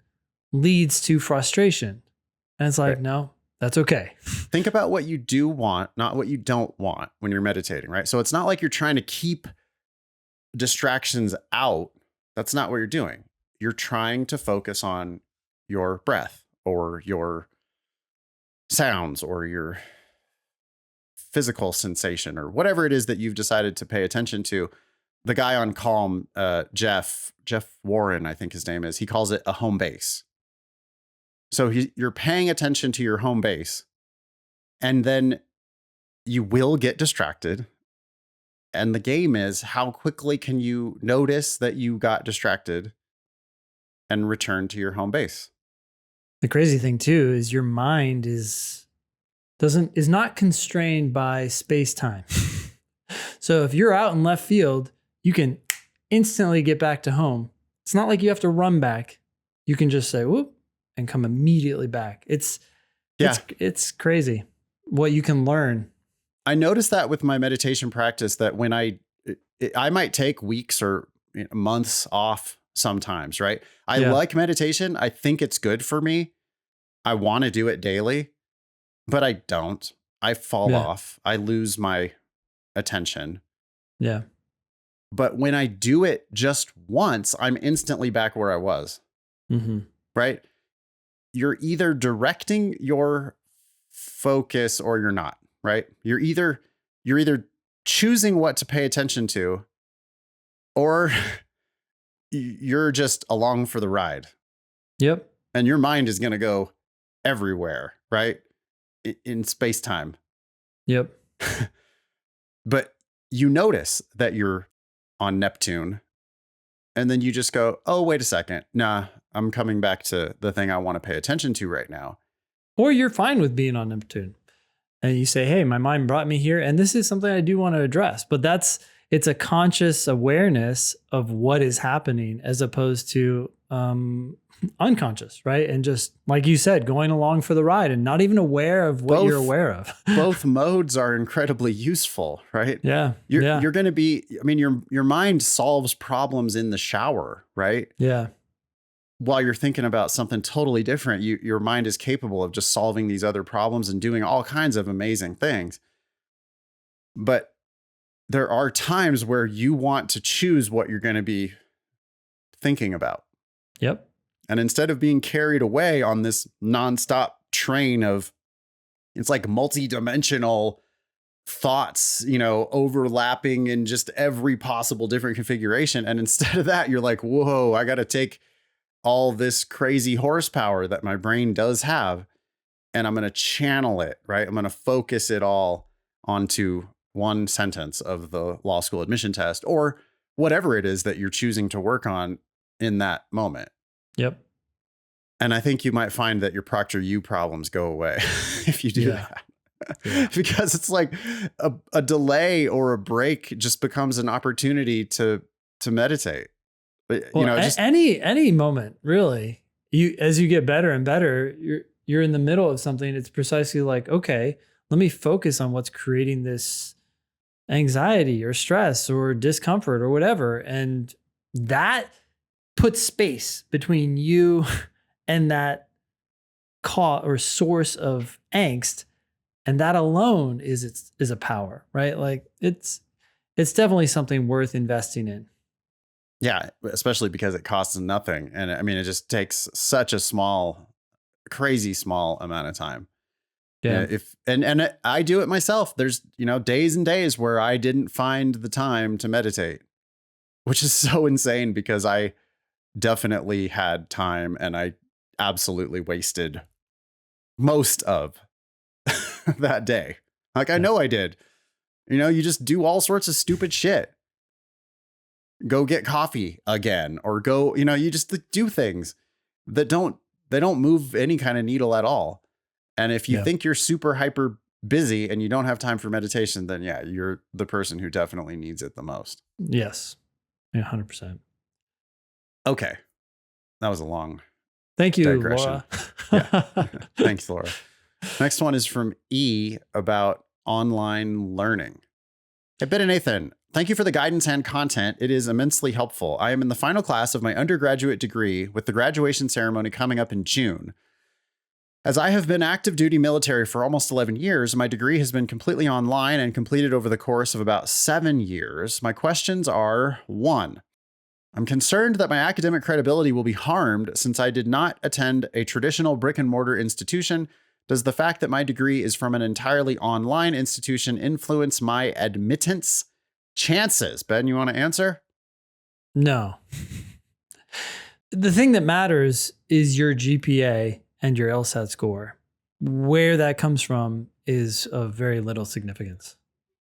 Speaker 2: leads to frustration. And it's like, no, that's okay.
Speaker 1: Think about what you do want, not what you don't want when you're meditating, right? So it's not like you're trying to keep distractions out. That's not what you're doing. You're trying to focus on your breath or your sounds or your physical sensation or whatever it is that you've decided to pay attention to. The guy on Calm, Jeff Warren, I think his name is, he calls it a home base. So you're paying attention to your home base, and then you will get distracted. And the game is, how quickly can you notice that you got distracted and return to your home base?
Speaker 2: The crazy thing too is your mind is not constrained by space-time. So if you're out in left field, you can instantly get back to home. It's not like you have to run back. You can just say whoop and come immediately back. It's crazy what you can learn.
Speaker 1: I noticed that with my meditation practice, that when I might take weeks or months off sometimes, right? I like meditation. I think it's good for me. I want to do it daily, but I don't. I fall off. I lose my attention.
Speaker 2: Yeah.
Speaker 1: But when I do it just once, I'm instantly back where I was.
Speaker 2: Mm-hmm.
Speaker 1: Right? You're either directing your focus or you're not, right? You're either choosing what to pay attention to, or you're just along for the ride.
Speaker 2: Yep.
Speaker 1: And your mind is going to go everywhere, right? In space-time.
Speaker 2: Yep.
Speaker 1: But you notice that you're on Neptune, and then you just go, oh, wait a second. Nah, I'm coming back to the thing I want to pay attention to right now.
Speaker 2: Or you're fine with being on Neptune. And you say, hey, my mind brought me here, and this is something I do want to address. But it's a conscious awareness of what is happening as opposed to unconscious, right? And just like you said, going along for the ride and not even aware of what you're aware of.
Speaker 1: Both modes are incredibly useful, right?
Speaker 2: Yeah.
Speaker 1: You're going to be, I mean, your mind solves problems in the shower, right?
Speaker 2: Yeah.
Speaker 1: While you're thinking about something totally different, your mind is capable of just solving these other problems and doing all kinds of amazing things. But there are times where you want to choose what you're going to be thinking about.
Speaker 2: Yep.
Speaker 1: And instead of being carried away on this nonstop train of, it's like multi-dimensional thoughts, overlapping in just every possible different configuration. And instead of that, you're like, whoa, I got to take all this crazy horsepower that my brain does have, and I'm going to channel it, right? I'm going to focus it all onto one sentence of the law school admission test or whatever it is that you're choosing to work on in that moment.
Speaker 2: Yep.
Speaker 1: And I think you might find that your ProctorU problems go away if you do that. Yeah. Because it's like a delay or a break just becomes an opportunity to meditate. But just
Speaker 2: any moment, really. As you get better and better, you're in the middle of something. It's precisely like, okay, let me focus on what's creating this anxiety or stress or discomfort or whatever. And that puts space between you and that cause or source of angst. And that alone is a power, right? Like it's definitely something worth investing in.
Speaker 1: Yeah, especially because it costs nothing. And I mean, it just takes such a crazy small amount of time.
Speaker 2: Yeah.
Speaker 1: And I do it myself. There's, days and days where I didn't find the time to meditate, which is so insane because I definitely had time and I absolutely wasted most of that day. Like, I know I did. You just do all sorts of stupid shit. Go get coffee again, or go, you just do things that don't move any kind of needle at all. And if you think you're super hyper busy and you don't have time for meditation, then yeah, you're the person who definitely needs it the most.
Speaker 2: Yes. 100%.
Speaker 1: Okay. That was a long
Speaker 2: Thank you,
Speaker 1: digression.
Speaker 2: Laura.
Speaker 1: Yeah. Thanks, Laura. Next one is from E about online learning. Hey, Ben and Nathan, thank you for the guidance and content. It is immensely helpful. I am in the final class of my undergraduate degree with the graduation ceremony coming up in June. As I have been active duty military for almost 11 years, my degree has been completely online and completed over the course of about 7 years. My questions are: 1, I'm concerned that my academic credibility will be harmed since I did not attend a traditional brick and mortar institution. Does the fact that my degree is from an entirely online institution influence my admittance chances? Ben, you want to answer?
Speaker 2: No. The thing that matters is your GPA and your LSAT score. Where that comes from is of very little significance.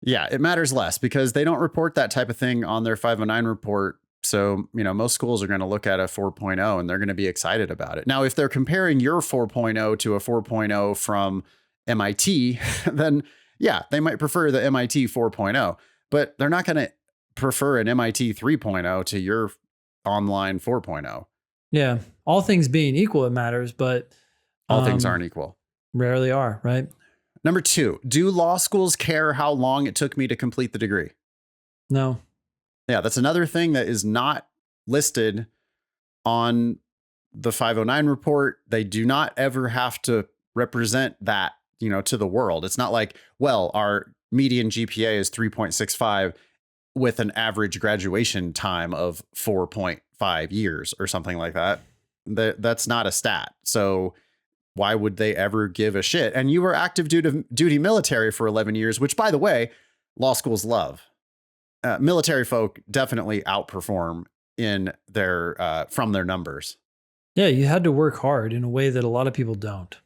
Speaker 1: Yeah, it matters less because they don't report that type of thing on their 509 report. So, most schools are going to look at a 4.0 and they're going to be excited about it. Now, if they're comparing your 4.0 to a 4.0 from MIT, then yeah, they might prefer the MIT 4.0, but they're not going to prefer an MIT 3.0 to your online 4.0.
Speaker 2: Yeah. All things being equal, it matters, but
Speaker 1: all things aren't equal.
Speaker 2: Rarely are, right?
Speaker 1: Number 2, do law schools care how long it took me to complete the degree?
Speaker 2: No.
Speaker 1: Yeah, that's another thing that is not listed on the 509 report. They do not ever have to represent that, to the world. It's not like, well, our median GPA is 3.65 with an average graduation time of 4.5 years or something like that. That's not a stat. So why would they ever give a shit? And you were active duty military for 11 years, which, by the way, law schools love. Military folk definitely outperform in their from their numbers.
Speaker 2: Yeah, you had to work hard in a way that a lot of people don't.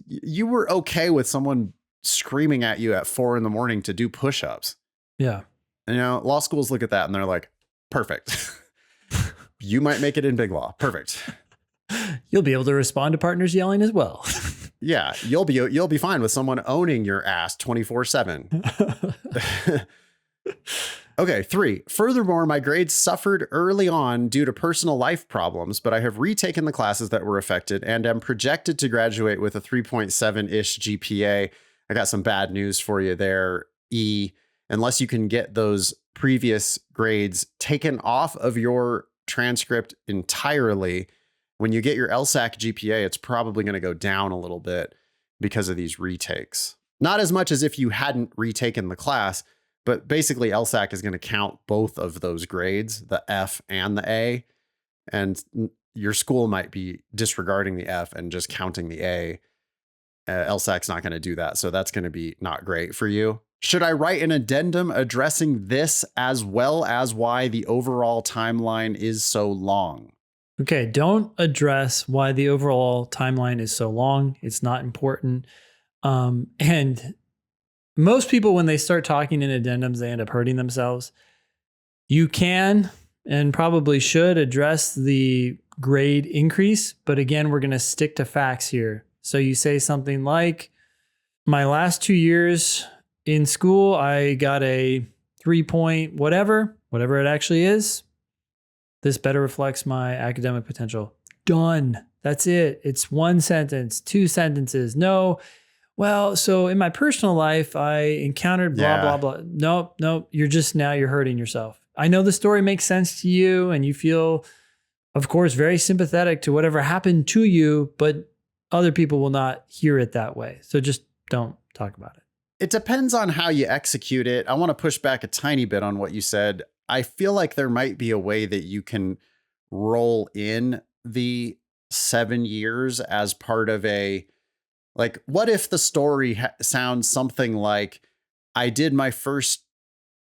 Speaker 1: You were okay with someone screaming at you at 4 a.m. to do push-ups.
Speaker 2: Yeah.
Speaker 1: And, law schools look at that and they're like, perfect. You might make it in big law. Perfect.
Speaker 2: You'll be able to respond to partners yelling as well.
Speaker 1: Yeah, you'll be fine with someone owning your ass 24/7. Okay, 3. Furthermore, my grades suffered early on due to personal life problems, but I have retaken the classes that were affected and am projected to graduate with a 3.7-ish GPA. I got some bad news for you there, E. Unless you can get those previous grades taken off of your transcript entirely, when you get your LSAC GPA, it's probably going to go down a little bit because of these retakes. Not as much as if you hadn't retaken the class, but basically LSAC is going to count both of those grades, the F and the A, and your school might be disregarding the F and just counting the A. LSAC's not going to do that, so that's going to be not great for you. Should I write an addendum addressing this as well as why the overall timeline is so long?
Speaker 2: Okay, don't address why the overall timeline is so long. It's not important. And most people, when they start talking in addendums, they end up hurting themselves. You can and probably should address the grade increase, but again, we're going to stick to facts here. So you say something like, my last 2 years in school, I got a 3 point whatever it actually is. This better reflects my academic potential. Done. That's it. It's 1 sentence, 2 sentences. No. Well, so in my personal life, I encountered blah, blah, blah. Nope. You're hurting yourself. I know the story makes sense to you and you feel, of course, very sympathetic to whatever happened to you, but other people will not hear it that way. So just don't talk about it.
Speaker 1: It depends on how you execute it. I want to push back a tiny bit on what you said. I feel like there might be a way that you can roll in the 7 years as part of what if the story sounds something like, I did my first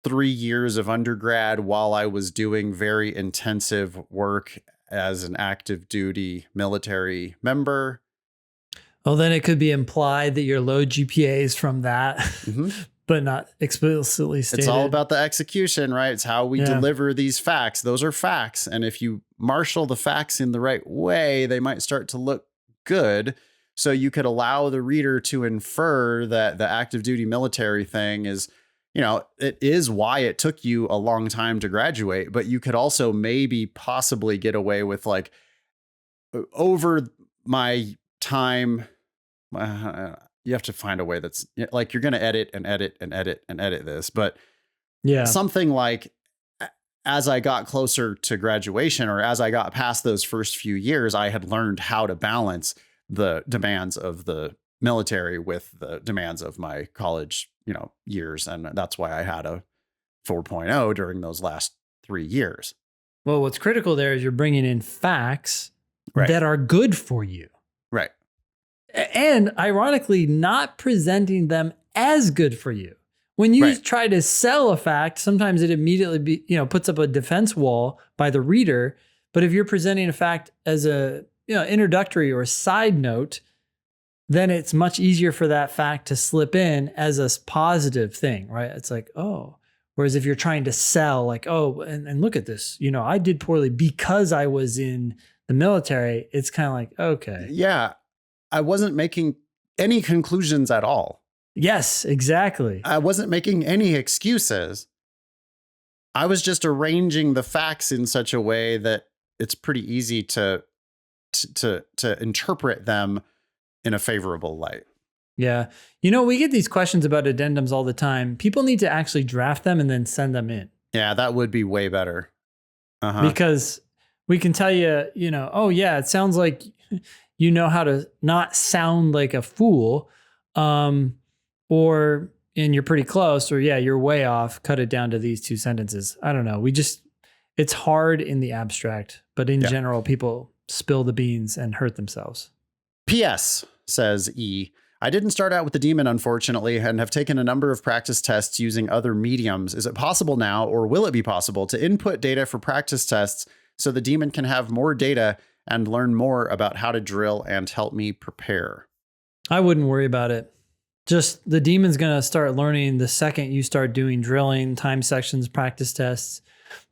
Speaker 1: 3 years of undergrad while I was doing very intensive work as an active duty military member.
Speaker 2: Well, then it could be implied that your low GPA is from that, but not explicitly stated.
Speaker 1: It's all about the execution, right? It's how we deliver these facts. Those are facts. And if you marshal the facts in the right way, they might start to look good. So you could allow the reader to infer that the active duty military thing is, it is why it took you a long time to graduate, but you could also maybe possibly get away with over my time. You have to find a way that's you're going to edit this, but something like, as I got closer to graduation or as I got past those first few years, I had learned how to balance the demands of the military with the demands of my college, years. And that's why I had a 4.0 during those last 3 years.
Speaker 2: Well, what's critical there is you're bringing in facts that are good for you.
Speaker 1: Right.
Speaker 2: And ironically, not presenting them as good for you. When you try to sell a fact, sometimes it immediately puts up a defense wall by the reader. But if you're presenting a fact as a introductory or side note, then it's much easier for that fact to slip in as a positive thing, right? It's like, oh. Whereas if you're trying to sell, and look at this, I did poorly because I was in the military. It's kind of like, okay.
Speaker 1: Yeah. I wasn't making any conclusions at all.
Speaker 2: Yes, exactly.
Speaker 1: I wasn't making any excuses. I was just arranging the facts in such a way that it's pretty easy to interpret them in a favorable light.
Speaker 2: Yeah. We get these questions about addendums all the time. People need to actually draft them and then send them in.
Speaker 1: Yeah, that would be way better.
Speaker 2: Because we can tell you, oh yeah, it sounds like you know how to not sound like a fool, and you're pretty close, or you're way off, cut it down to these 2 sentences. I don't know. It's hard in the abstract, but in general, people spill the beans and hurt themselves.
Speaker 1: P.S. says E. I didn't start out with the demon, unfortunately, and have taken a number of practice tests using other mediums. Is it possible now, or will it be possible, to input data for practice tests so the demon can have more data and learn more about how to drill and help me prepare?
Speaker 2: I wouldn't worry about it. Just the demon's going to start learning the second you start doing drilling, time sections, practice tests.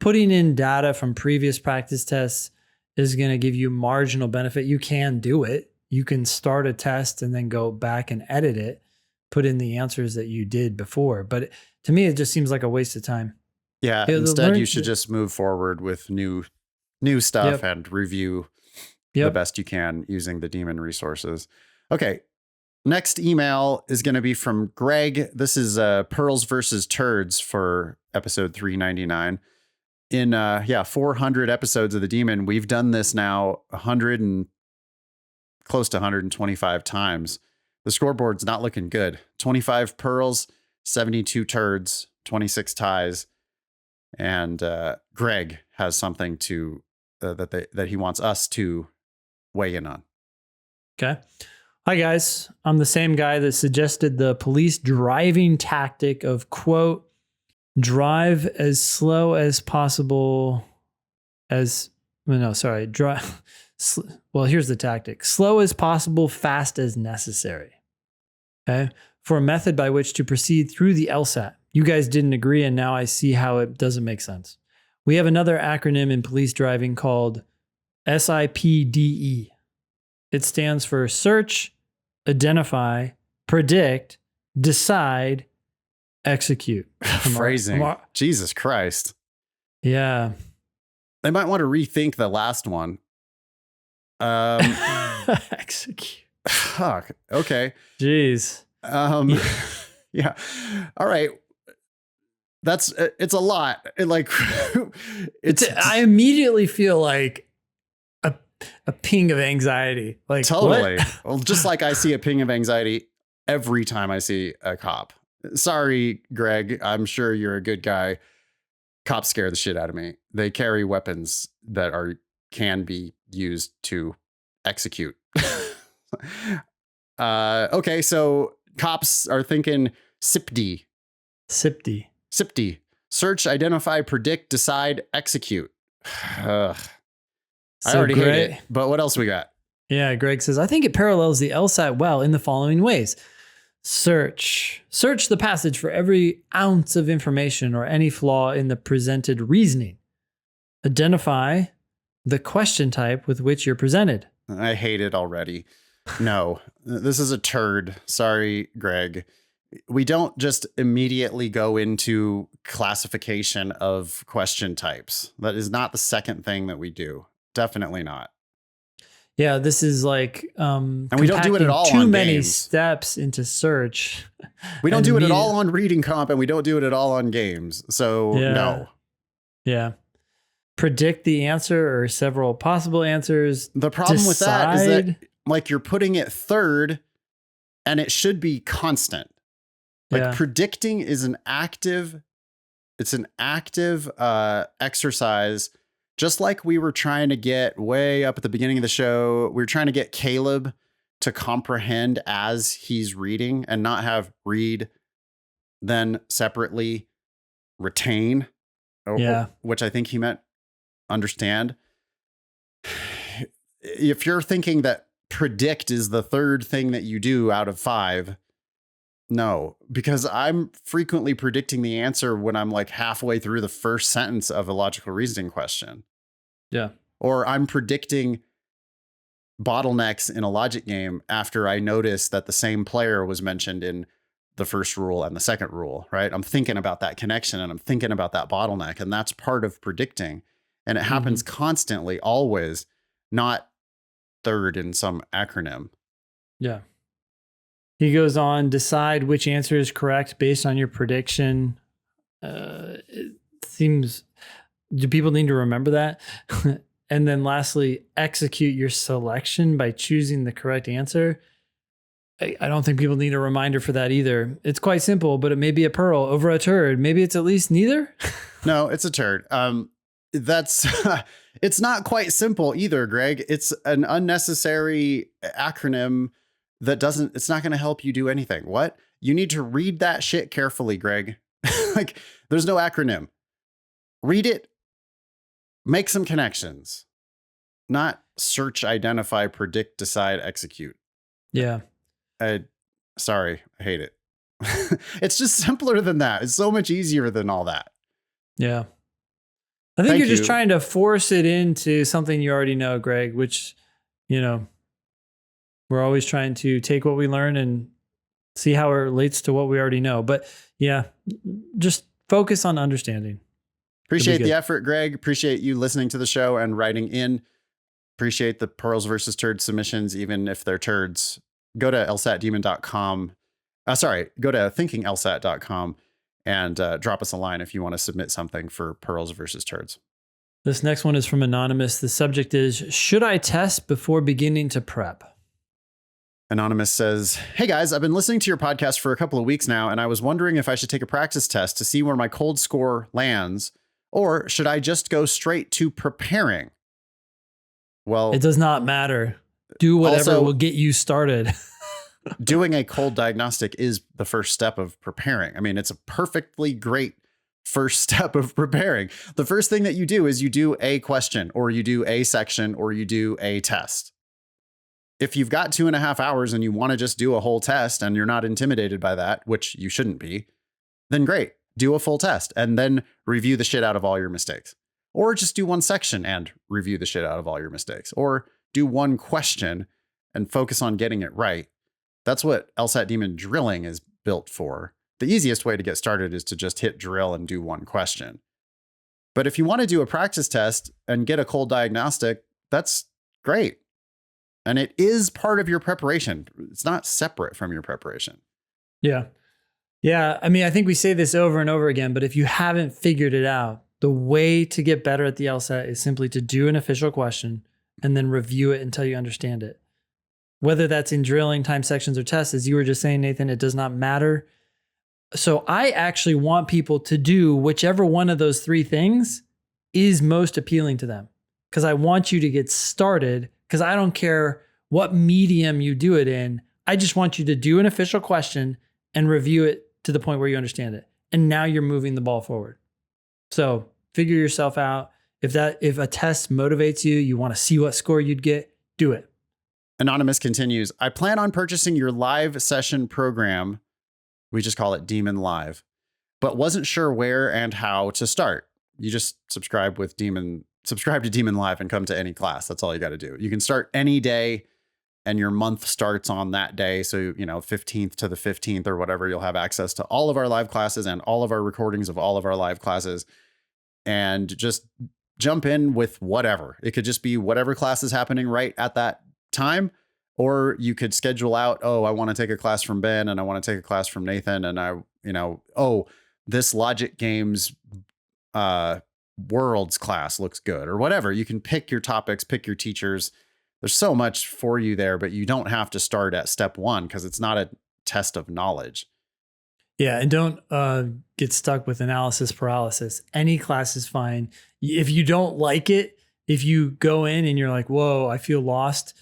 Speaker 2: Putting in data from previous practice tests is going to give you marginal benefit. You can do it. You can start a test and then go back and edit it, put in the answers that you did before. But to me, it just seems like a waste of time.
Speaker 1: Yeah. Instead, you should just move forward with new stuff and review the best you can using the daemon resources. Okay. Next email is going to be from Greg. This is Pearls versus Turds for episode 399. In 400 episodes of the Demon, we've done this now 100 and close to 125 times. The scoreboard's not looking good. 25 pearls, 72 turds, 26 ties, and Greg has something to that he wants us to weigh in on.
Speaker 2: Okay. Hi, guys. I'm the same guy that suggested the police driving tactic of, quote, drive as slow as possible as, drive. Well, here's the tactic. Slow as possible, fast as necessary. Okay. For a method by which to proceed through the LSAT. You guys didn't agree, and now I see how it doesn't make sense. We have another acronym in police driving called SIPDE. It stands for search, identify, predict, decide, execute.
Speaker 1: Phrasing. Jesus Christ.
Speaker 2: Yeah.
Speaker 1: They might want to rethink the last one.
Speaker 2: Execute.
Speaker 1: Fuck. Okay.
Speaker 2: Jeez.
Speaker 1: Yeah. All right. It's a lot.
Speaker 2: I immediately feel like a ping of anxiety. Like,
Speaker 1: totally.
Speaker 2: What?
Speaker 1: Well, just like I see a ping of anxiety every time I see a cop. Sorry, Greg. I'm sure you're a good guy. Cops scare the shit out of me. They carry weapons that can be used to execute. Okay, so cops are thinking SIPD. SIPD. Search, identify, predict, decide, execute. I already hate it, but what else we got?
Speaker 2: Yeah, Greg says, I think it parallels the LSAT well in the following ways. Search the passage for every ounce of information or any flaw in the presented reasoning. Identify the question type with which you're presented.
Speaker 1: I hate it already. No, this is a turd. Sorry, Greg. We don't just immediately go into classification of question types. That is not the second thing that we do. Definitely not.
Speaker 2: Yeah, this is like
Speaker 1: and we don't do it at all
Speaker 2: too
Speaker 1: on
Speaker 2: many
Speaker 1: games.
Speaker 2: Steps into search.
Speaker 1: We don't do it at all on Reading Comp, and we don't do it at all on games. So no.
Speaker 2: Yeah. Predict the answer or several possible answers.
Speaker 1: The problem with that is that like you're putting it third and it should be constant. Like predicting is an active exercise. Just like we were trying to get way up at the beginning of the show, we were trying to get Caleb to comprehend as he's reading and not have read, then separately retain, which I think he meant understand. If you're thinking that predict is the third thing that you do out of 5, no, because I'm frequently predicting the answer when I'm like halfway through the first sentence of a logical reasoning question.
Speaker 2: Yeah.
Speaker 1: Or I'm predicting bottlenecks in a logic game after I notice that the same player was mentioned in the first rule and the second rule, right? I'm thinking about that connection and I'm thinking about that bottleneck, and that's part of predicting. And it happens constantly, always, not third in some acronym.
Speaker 2: Yeah. He goes on, decide which answer is correct based on your prediction. It seems, do people need to remember that? And then lastly, execute your selection by choosing the correct answer. I don't think people need a reminder for that either. It's quite simple, but it may be a pearl over a turd. Maybe it's at least neither.
Speaker 1: No, it's a turd. That's it's not quite simple either, Greg. It's an unnecessary acronym that it's not going to help you do anything. What? You need to read that shit carefully, Greg. Like, there's no acronym. Read it, make some connections, not search, identify, predict, decide, execute.
Speaker 2: Yeah.
Speaker 1: Sorry, I hate it. It's just simpler than that. It's so much easier than all that.
Speaker 2: Yeah. I think you're just trying to force it into something you already know, Greg, which, we're always trying to take what we learn and see how it relates to what we already know. But yeah, just focus on understanding.
Speaker 1: Appreciate the effort, Greg. Appreciate you listening to the show and writing in. Appreciate the pearls versus turds submissions, even if they're turds. Go to lsatdemon.com. Go to thinkinglsat.com and drop us a line if you want to submit something for pearls versus turds.
Speaker 2: This next one is from Anonymous. The subject is, should I test before beginning to prep?
Speaker 1: Anonymous says, hey guys, I've been listening to your podcast for a couple of weeks now, and I was wondering if I should take a practice test to see where my cold score lands, or should I just go straight to preparing? Well,
Speaker 2: it does not matter. Do whatever will get you started.
Speaker 1: Doing a cold diagnostic is the first step of preparing. I mean, it's a perfectly great first step of preparing. The first thing that you do is you do a question, or you do a section, or you do a test. If you've got 2.5 hours and you want to just do a whole test and you're not intimidated by that, which you shouldn't be, then great. Do a full test and then review the shit out of all your mistakes. Or just do one section and review the shit out of all your mistakes. Or do one question and focus on getting it right. That's what LSAT Demon drilling is built for. The easiest way to get started is to just hit drill and do one question. But if you want to do a practice test and get a cold diagnostic, that's great. And it is part of your preparation. It's not separate from your preparation.
Speaker 2: Yeah. Yeah. I mean, I think we say this over and over again, but if you haven't figured it out, the way to get better at the LSAT is simply to do an official question and then review it until you understand it. Whether that's in drilling, time sections, or tests, as you were just saying, Nathan, it does not matter. So I actually want people to do whichever one of those three things is most appealing to them, because I want you to get started, because I don't care what medium you do it in. I just want you to do an official question and review it to the point where you understand it. And now you're moving the ball forward. So figure yourself out. If a test motivates you, you want to see what score you'd get, do it.
Speaker 1: Anonymous continues, I plan on purchasing your live session program. We just call it Demon Live, but wasn't sure where and how to start. You just subscribe to Demon Live and come to any class. That's all you got to do. You can start any day and your month starts on that day. So, 15th to the 15th or whatever, you'll have access to all of our live classes and all of our recordings of all of our live classes, and just jump in with whatever. It could just be whatever class is happening right at that time, or you could schedule out, I want to take a class from Ben and I want to take a class from Nathan. And this Logic Games, Worlds class looks good, or whatever. You can pick your topics, pick your teachers. There's so much for you there, but you don't have to start at step one because it's not a test of knowledge.
Speaker 2: Yeah. And don't get stuck with analysis paralysis. Any class is fine. If you don't like it, if you go in and you're like, whoa, I feel lost,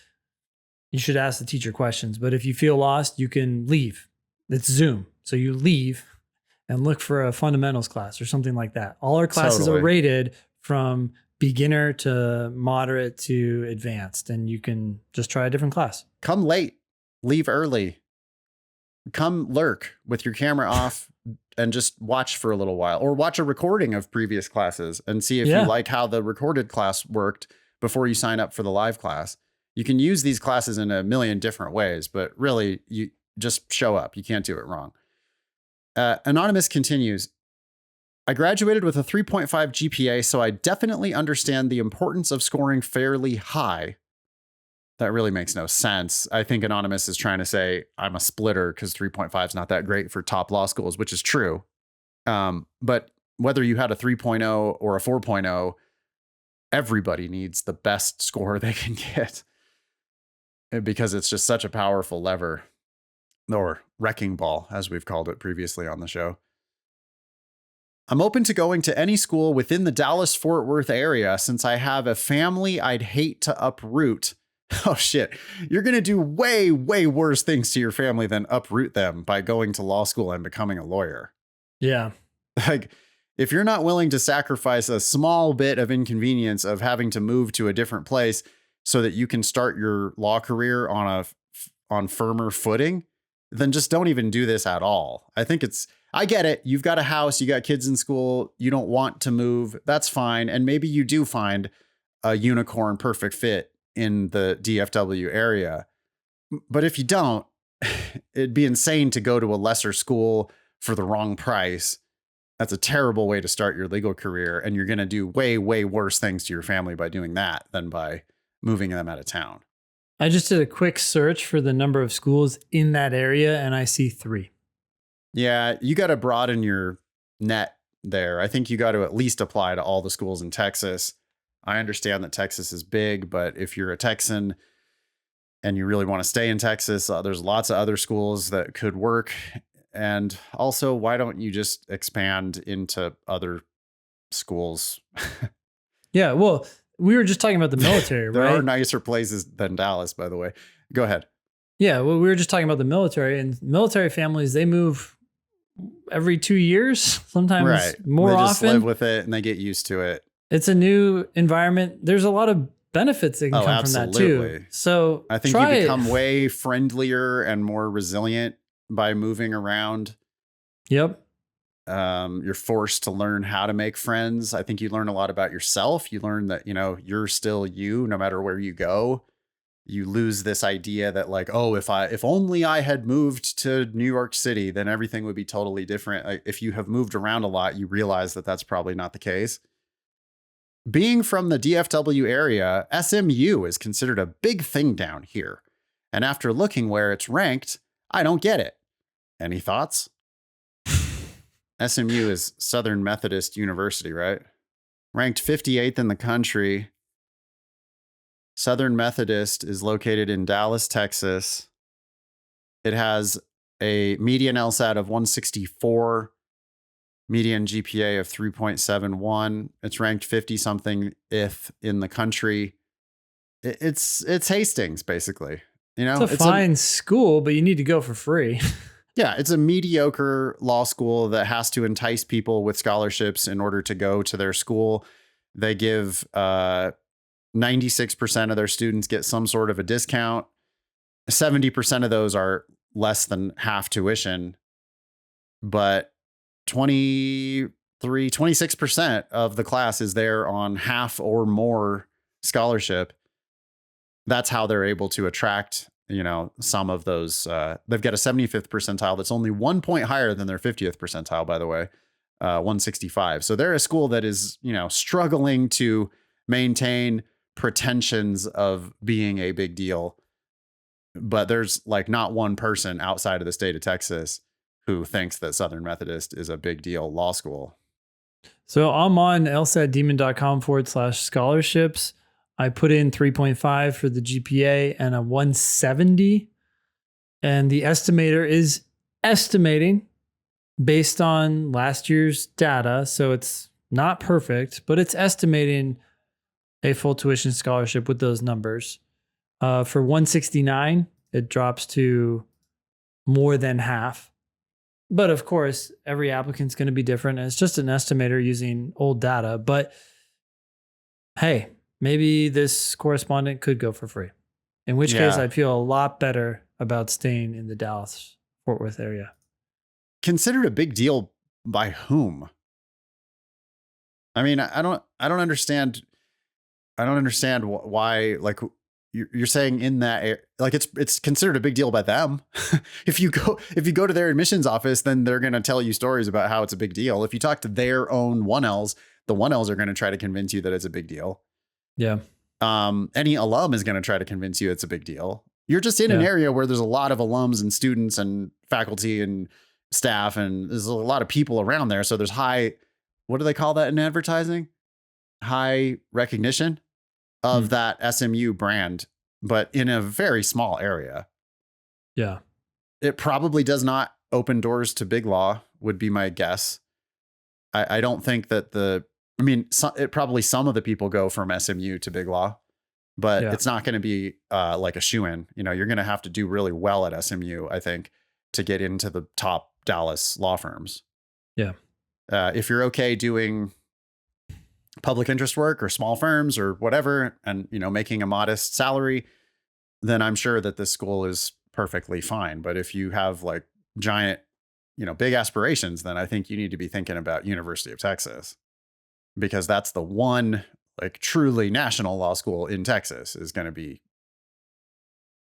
Speaker 2: you should ask the teacher questions. But if you feel lost, you can leave. It's Zoom. So you leave and look for a fundamentals class or something like that. All our classes are rated from beginner to moderate to advanced, and you can just try a different class.
Speaker 1: Come late, leave early, come lurk with your camera off and just watch for a little while, or watch a recording of previous classes and see if you like how the recorded class worked before you sign up for the live class. You can use these classes in a million different ways, but really you just show up. You can't do it wrong. Anonymous continues, I graduated with a 3.5 GPA, so I definitely understand the importance of scoring fairly high. That really makes no sense. I think Anonymous is trying to say I'm a splitter because 3.5 is not that great for top law schools, which is true. But whether you had a 3.0 or a 4.0, everybody needs the best score they can get, because it's just such a powerful lever, or wrecking ball, as we've called it previously on the show. I'm open to going to any school within the Dallas-Fort Worth area since I have a family I'd hate to uproot. Oh shit. You're going to do way, way worse things to your family than uproot them by going to law school and becoming a lawyer.
Speaker 2: Yeah.
Speaker 1: Like, if you're not willing to sacrifice a small bit of inconvenience of having to move to a different place so that you can start your law career on firmer footing, then just don't even do this at all. I get it. You've got a house, you got kids in school, you don't want to move. That's fine. And maybe you do find a unicorn perfect fit in the DFW area. But if you don't, it'd be insane to go to a lesser school for the wrong price. That's a terrible way to start your legal career. And you're going to do way, way worse things to your family by doing that than by moving them out of town.
Speaker 2: I just did a quick search for the number of schools in that area, and I see 3.
Speaker 1: Yeah, you got to broaden your net there. I think you got to at least apply to all the schools in Texas. I understand that Texas is big, but if you're a Texan and you really want to stay in Texas, there's lots of other schools that could work. And also, why don't you just expand into other schools?
Speaker 2: Yeah, well, we were just talking about the military,
Speaker 1: There
Speaker 2: right?
Speaker 1: are nicer places than Dallas, by the way. Go ahead.
Speaker 2: Yeah, well, we were just talking about the military, and military families, they move every 2 years, sometimes more
Speaker 1: they just
Speaker 2: often.
Speaker 1: live with it and they get used to it.
Speaker 2: It's a new environment. There's a lot of benefits that can come
Speaker 1: absolutely.
Speaker 2: from that too. So
Speaker 1: I think you become way friendlier and more resilient by moving around.
Speaker 2: Yep.
Speaker 1: You're forced to learn how to make friends. I think you learn a lot about yourself. You learn that, you're still you, no matter where you go. You lose this idea that like, oh, if only I had moved to New York City, then everything would be totally different. Like, if you have moved around a lot, you realize that that's probably not the case. Being from the DFW area, SMU is considered a big thing down here. And after looking where it's ranked, I don't get it. Any thoughts? SMU is Southern Methodist University, right? Ranked 58th in the country. Southern Methodist is located in Dallas, Texas. It has a median LSAT of 164, median GPA of 3.71. It's ranked 50-something-th in the country. It's Hastings, basically.
Speaker 2: It's a fine school, but you need to go for free.
Speaker 1: Yeah, it's a mediocre law school that has to entice people with scholarships in order to go to their school. They give 96% of their students get some sort of a discount. 70% of those are less than half tuition, but 26% of the class is there on half or more scholarship. That's how they're able to attract, some of those. They've got a 75th percentile that's only 1 point higher than their 50th percentile, by the way, 165. So they're a school that is, struggling to maintain pretensions of being a big deal. But there's like not one person outside of the state of Texas who thinks that Southern Methodist is a big deal law school.
Speaker 2: So I'm on lsatdemon.com/scholarships. I put in 3.5 for the GPA and a 170. And the estimator is estimating based on last year's data. So it's not perfect, but it's estimating a full tuition scholarship with those numbers. For 169, it drops to more than half. But of course, every applicant's going to be different. And it's just an estimator using old data. But hey, maybe this correspondent could go for free. In which case, I'd feel a lot better about staying in the Dallas-Fort Worth area.
Speaker 1: Considered a big deal by whom? I mean, I don't understand. I don't understand why, like, you're saying in that, like, it's considered a big deal by them. If you go to their admissions office, then they're going to tell you stories about how it's a big deal. If you talk to their own 1Ls, the 1Ls are going to try to convince you that it's a big deal.
Speaker 2: Yeah.
Speaker 1: Any alum is going to try to convince you it's a big deal. You're just in an area where there's a lot of alums and students and faculty and staff, and there's a lot of people around there. So there's high, what do they call that in advertising? High recognition of that SMU brand, but in a very small area.
Speaker 2: Yeah.
Speaker 1: It probably does not open doors to big law, would be my guess. I don't think that probably some of the people go from SMU to big law, but it's not going to be like a shoo-in. You're going to have to do really well at SMU, I think, to get into the top Dallas law firms.
Speaker 2: Yeah.
Speaker 1: If you're okay doing public interest work or small firms or whatever, and, making a modest salary, then I'm sure that this school is perfectly fine. But if you have like giant, big aspirations, then I think you need to be thinking about University of Texas, because that's the one like truly national law school in Texas is going to be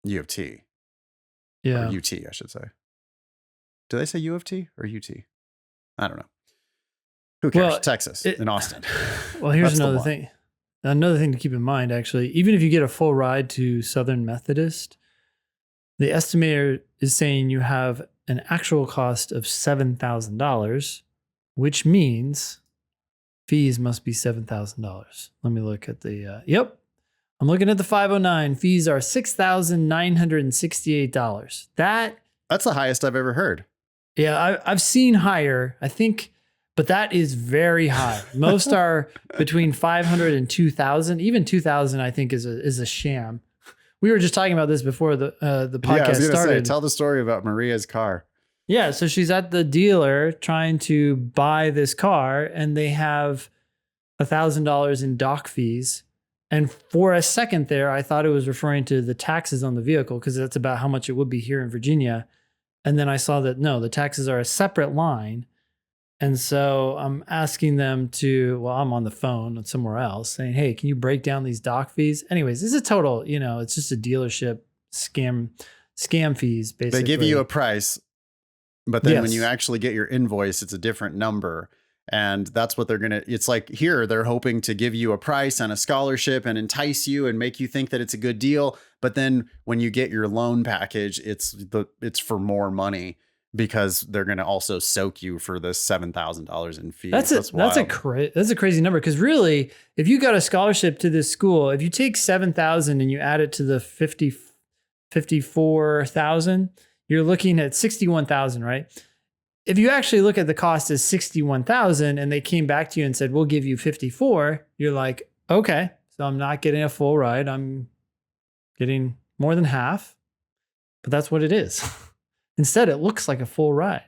Speaker 1: U of T.
Speaker 2: Yeah.
Speaker 1: Or UT, I should say. Do they say U of T or UT? I don't know. Who cares?
Speaker 2: Well,
Speaker 1: Texas in Austin.
Speaker 2: Well, here's another thing. Another thing to keep in mind, actually, even if you get a full ride to Southern Methodist, the estimator is saying you have an actual cost of $7,000, which means fees must be $7,000. Let me look at the, yep. I'm looking at the 509. Fees are $6,968.
Speaker 1: That's the highest I've ever heard.
Speaker 2: Yeah, I've seen higher, I think, but that is very high. Most are between 500 and 2,000. Even 2,000, I think, is a sham. We were just talking about this before the podcast
Speaker 1: I was gonna
Speaker 2: started.
Speaker 1: Say, tell the story about Maria's car.
Speaker 2: Yeah, so she's at the dealer trying to buy this car, and they have $1,000 in dock fees. And for a second there, I thought it was referring to the taxes on the vehicle, because that's about how much it would be here in Virginia. And then I saw that, no, the taxes are a separate line. And so I'm asking them to, I'm on the phone somewhere else saying, hey, can you break down these dock fees? Anyways, this is a total, it's just a dealership scam fees, basically.
Speaker 1: They give you a price, but then when you actually get your invoice, it's a different number. And that's what it's like here, they're hoping to give you a price and a scholarship and entice you and make you think that it's a good deal. But then when you get your loan package, it's for more money, because they're going to also soak you for the $7,000 in fees. That's a
Speaker 2: crazy number. Because really, if you got a scholarship to this school, if you take 7,000 and you add it to the 54,000, you're looking at 61,000, right? If you actually look at the cost as 61,000 and they came back to you and said, we'll give you 54, you're like, okay, so I'm not getting a full ride. I'm getting more than half, but that's what it is. Instead, it looks like a full ride.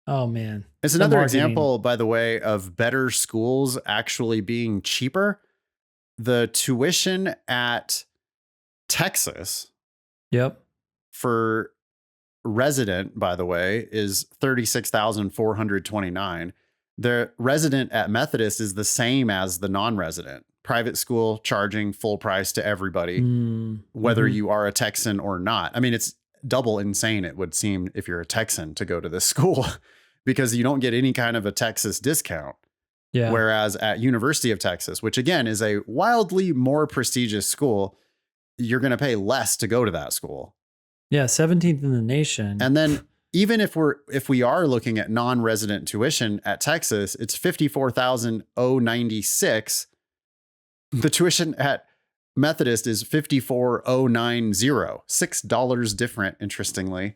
Speaker 2: Oh man.
Speaker 1: It's another example, by the way, of better schools actually being cheaper. The tuition at Texas.
Speaker 2: Yep.
Speaker 1: For resident, by the way, is $36,429. The resident at Methodist is the same as the non-resident. Private school charging full price to everybody, whether you are a Texan or not. I mean, it's double insane, it would seem, if you're a Texan to go to this school, because you don't get any kind of a Texas discount.
Speaker 2: Yeah.
Speaker 1: Whereas at University of Texas, which again is a wildly more prestigious school, you're going to pay less to go to that school.
Speaker 2: Yeah, 17th in the nation.
Speaker 1: And then even if we are looking at non-resident tuition at Texas, it's $54,096. The tuition at Methodist is $54,090, $6 different, interestingly.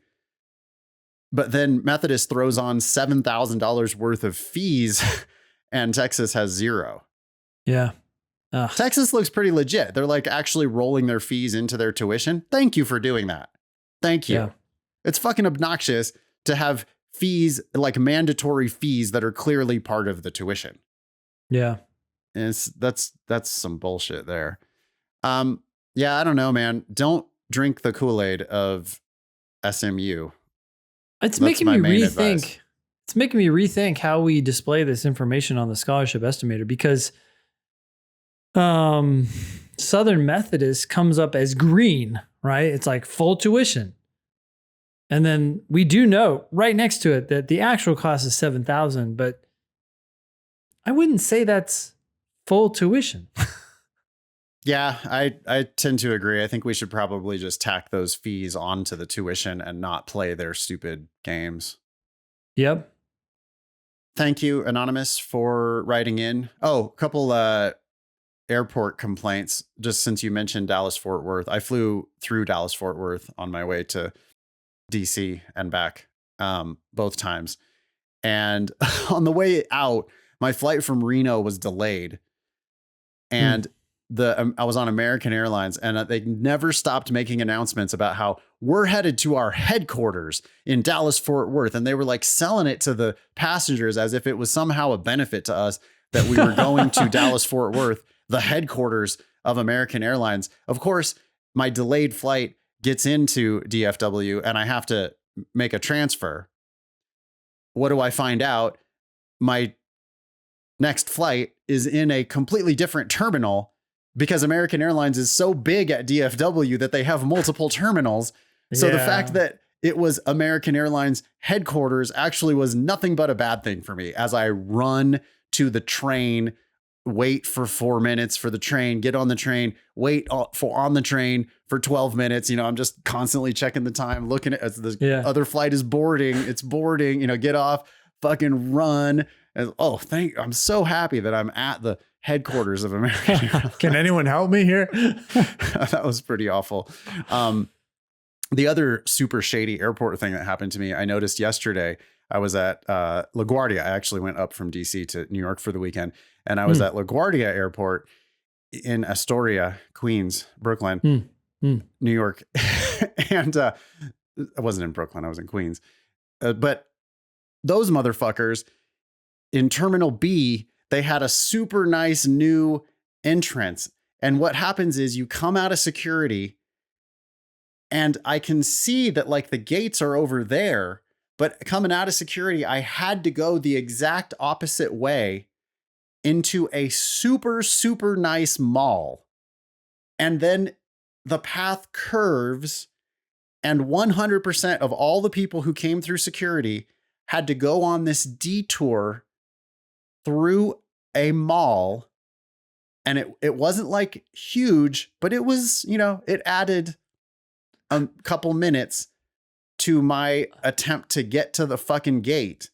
Speaker 1: But then Methodist throws on $7,000 worth of fees and Texas has zero.
Speaker 2: Yeah.
Speaker 1: Texas looks pretty legit. They're like actually rolling their fees into their tuition. Thank you for doing that. Thank you. Yeah. It's fucking obnoxious to have fees, like mandatory fees that are clearly part of the tuition.
Speaker 2: Yeah.
Speaker 1: And that's some bullshit there. Yeah, I don't know, man. Don't drink the Kool-Aid of SMU.
Speaker 2: It's making me rethink. It's making me rethink how we display this information on the scholarship estimator, because Southern Methodist comes up as green, right? It's like full tuition. And then we do note right next to it that the actual cost is $7,000, but I wouldn't say that's full tuition.
Speaker 1: Yeah, I tend to agree. I think we should probably just tack those fees onto the tuition and not play their stupid games.
Speaker 2: Yep.
Speaker 1: Thank you, Anonymous, for writing in. Oh, a couple airport complaints, just since you mentioned Dallas-Fort Worth. I flew through Dallas-Fort Worth on my way to DC and back both times. And on the way out, my flight from Reno was delayed. And I was on American Airlines, and they never stopped making announcements about how we're headed to our headquarters in Dallas-Fort Worth. And they were like selling it to the passengers as if it was somehow a benefit to us that we were going to Dallas-Fort Worth, the headquarters of American Airlines. Of course, my delayed flight gets into DFW and I have to make a transfer, what do I find out? My next flight is in a completely different terminal because American Airlines is so big at DFW that they have multiple terminals. So the fact that it was American Airlines headquarters actually was nothing but a bad thing for me as I run to the train, wait for 4 minutes for the train, get on the train, wait on the train for 12 minutes. I'm just constantly checking the time, looking at as the other flight is boarding. It's boarding, get off, fucking run. And, I'm so happy that I'm at the headquarters of American.
Speaker 2: Can anyone help me here?
Speaker 1: That was pretty awful. The other super shady airport thing that happened to me, I noticed yesterday. I was at LaGuardia. I actually went up from DC to New York for the weekend, and I was at LaGuardia Airport in Astoria, Queens, Brooklyn, New York. And I wasn't in Brooklyn. I was in Queens. But those motherfuckers in Terminal B, they had a super nice new entrance. And what happens is you come out of security and I can see that like the gates are over there, but coming out of security, I had to go the exact opposite way into a super, super nice mall. And then the path curves and 100% of all the people who came through security had to go on this detour through a mall. And it wasn't like huge, but it was, it added a couple minutes to my attempt to get to the fucking gate.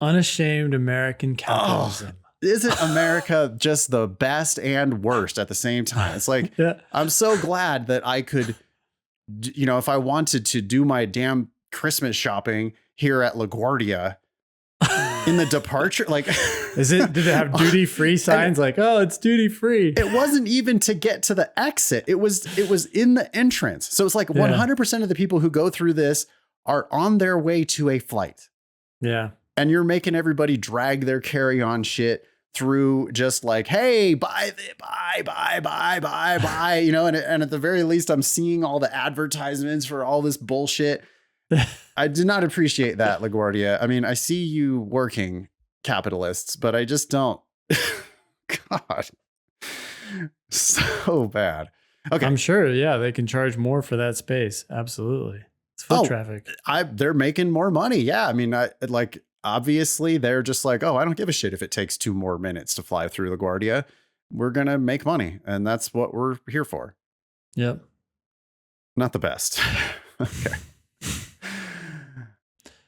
Speaker 2: Unashamed American capitalism.
Speaker 1: Isn't America just the best and worst at the same time? It's like, I'm so glad that I could, if I wanted to do my damn Christmas shopping here at LaGuardia in the departure, like,
Speaker 2: did it have duty free signs? Like, oh, it's duty free.
Speaker 1: It wasn't even to get to the exit. It was in the entrance. So it's like 100% of the people who go through this are on their way to a flight.
Speaker 2: Yeah.
Speaker 1: And you're making everybody drag their carry-on shit through just like, hey, buy, and at the very least, I'm seeing all the advertisements for all this bullshit. I did not appreciate that, LaGuardia. I mean, I see you working, capitalists, but I just don't. God, so bad. Okay.
Speaker 2: I'm sure. Yeah. They can charge more for that space. Absolutely. It's foot traffic.
Speaker 1: They're making more money. Yeah. I mean, obviously they're just like, oh, I don't give a shit if it takes 2 more minutes to fly through LaGuardia. We're going to make money. And that's what we're here for.
Speaker 2: Yep.
Speaker 1: Not the best. Okay.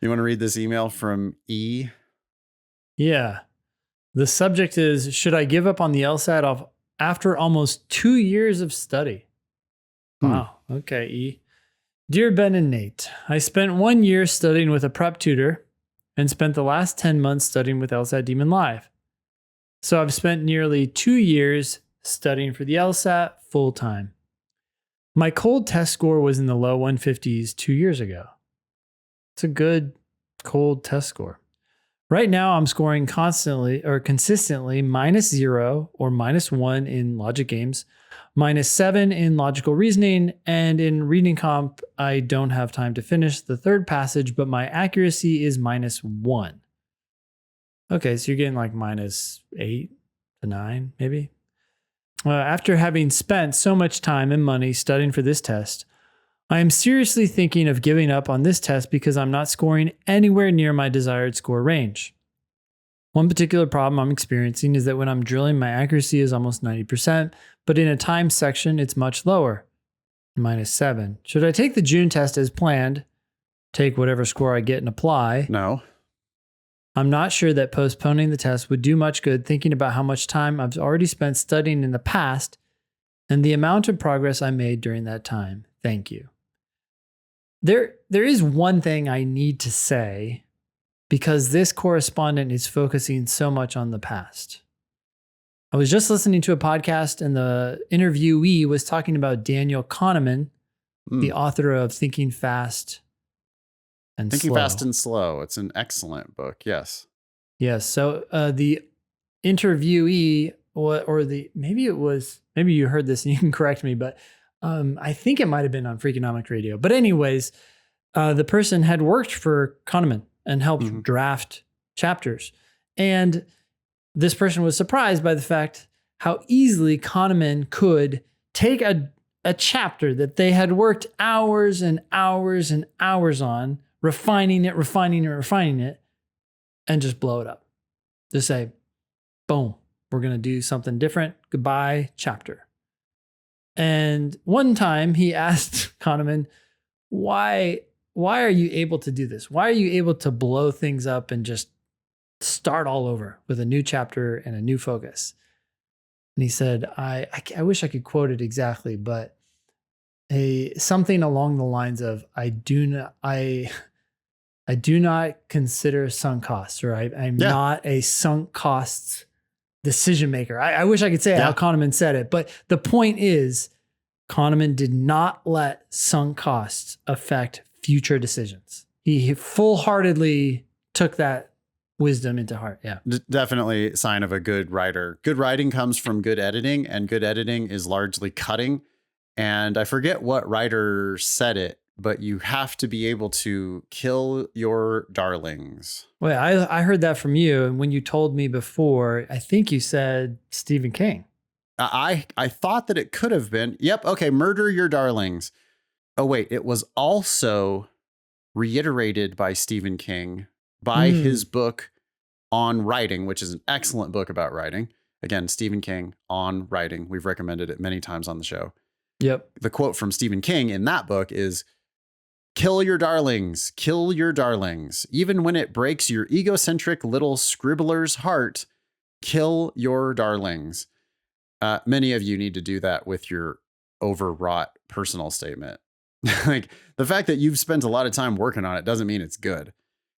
Speaker 1: You want to read this email from E?
Speaker 2: Yeah. The subject is, should I give up on the LSAT after almost 2 years of study? Wow. Okay, E. Dear Ben and Nate, I spent 1 year studying with a prep tutor and spent the last 10 months studying with LSAT Demon Live. So I've spent nearly 2 years studying for the LSAT full time. My cold test score was in the low 150s 2 years ago. It's a good cold test score. Right now, I'm scoring consistently -0 or -1 in logic games, -7 in logical reasoning, and in reading comp, I don't have time to finish the third passage, but my accuracy is -1. Okay, so you're getting like -8 to 9, maybe. After having spent so much time and money studying for this test, I am seriously thinking of giving up on this test because I'm not scoring anywhere near my desired score range. One particular problem I'm experiencing is that when I'm drilling, my accuracy is almost 90%, but in a time section, it's much lower, -7. Should I take the June test as planned, take whatever score I get and apply?
Speaker 1: No.
Speaker 2: I'm not sure that postponing the test would do much good, thinking about how much time I've already spent studying in the past and the amount of progress I made during that time. Thank you. There is one thing I need to say, because this correspondent is focusing so much on the past. I was just listening to a podcast and the interviewee was talking about Daniel Kahneman, the author of Thinking Fast and Slow.
Speaker 1: Thinking Fast and Slow. It's an excellent book. Yes.
Speaker 2: Yes. So the interviewee, maybe you heard this and you can correct me, but I think it might have been on Freakonomic Radio. But anyways, the person had worked for Kahneman and helped draft chapters. And this person was surprised by the fact how easily Kahneman could take a chapter that they had worked hours and hours and hours on, refining it, and just blow it up. Just say, boom, we're going to do something different. Goodbye, chapter. And one time he asked Kahneman, why are you able to do this? Why are you able to blow things up and just start all over with a new chapter and a new focus? And he said, I wish I could quote it exactly, but something along the lines of, I do not consider sunk costs, or I'm not a sunk costs decision maker. I wish I could say how Kahneman said it, but the point is, Kahneman did not let sunk costs affect future decisions. He full-heartedly took that wisdom into heart. Yeah.
Speaker 1: Definitely a sign of a good writer. Good writing comes from good editing, and good editing is largely cutting. And I forget what writer said it, but you have to be able to kill your darlings.
Speaker 2: Wait, I heard that from you. And when you told me before, I think you said Stephen King.
Speaker 1: I thought that it could have been. Yep. Okay. Murder your darlings. Oh, wait. It was also reiterated by Stephen King by his book on writing, which is an excellent book about writing. Again, Stephen King on writing. We've recommended it many times on the show.
Speaker 2: Yep.
Speaker 1: The quote from Stephen King in that book is, kill your darlings, kill your darlings. Even when it breaks your egocentric little scribbler's heart, kill your darlings. Many of you need to do that with your overwrought personal statement. Like, the fact that you've spent a lot of time working on it doesn't mean it's good.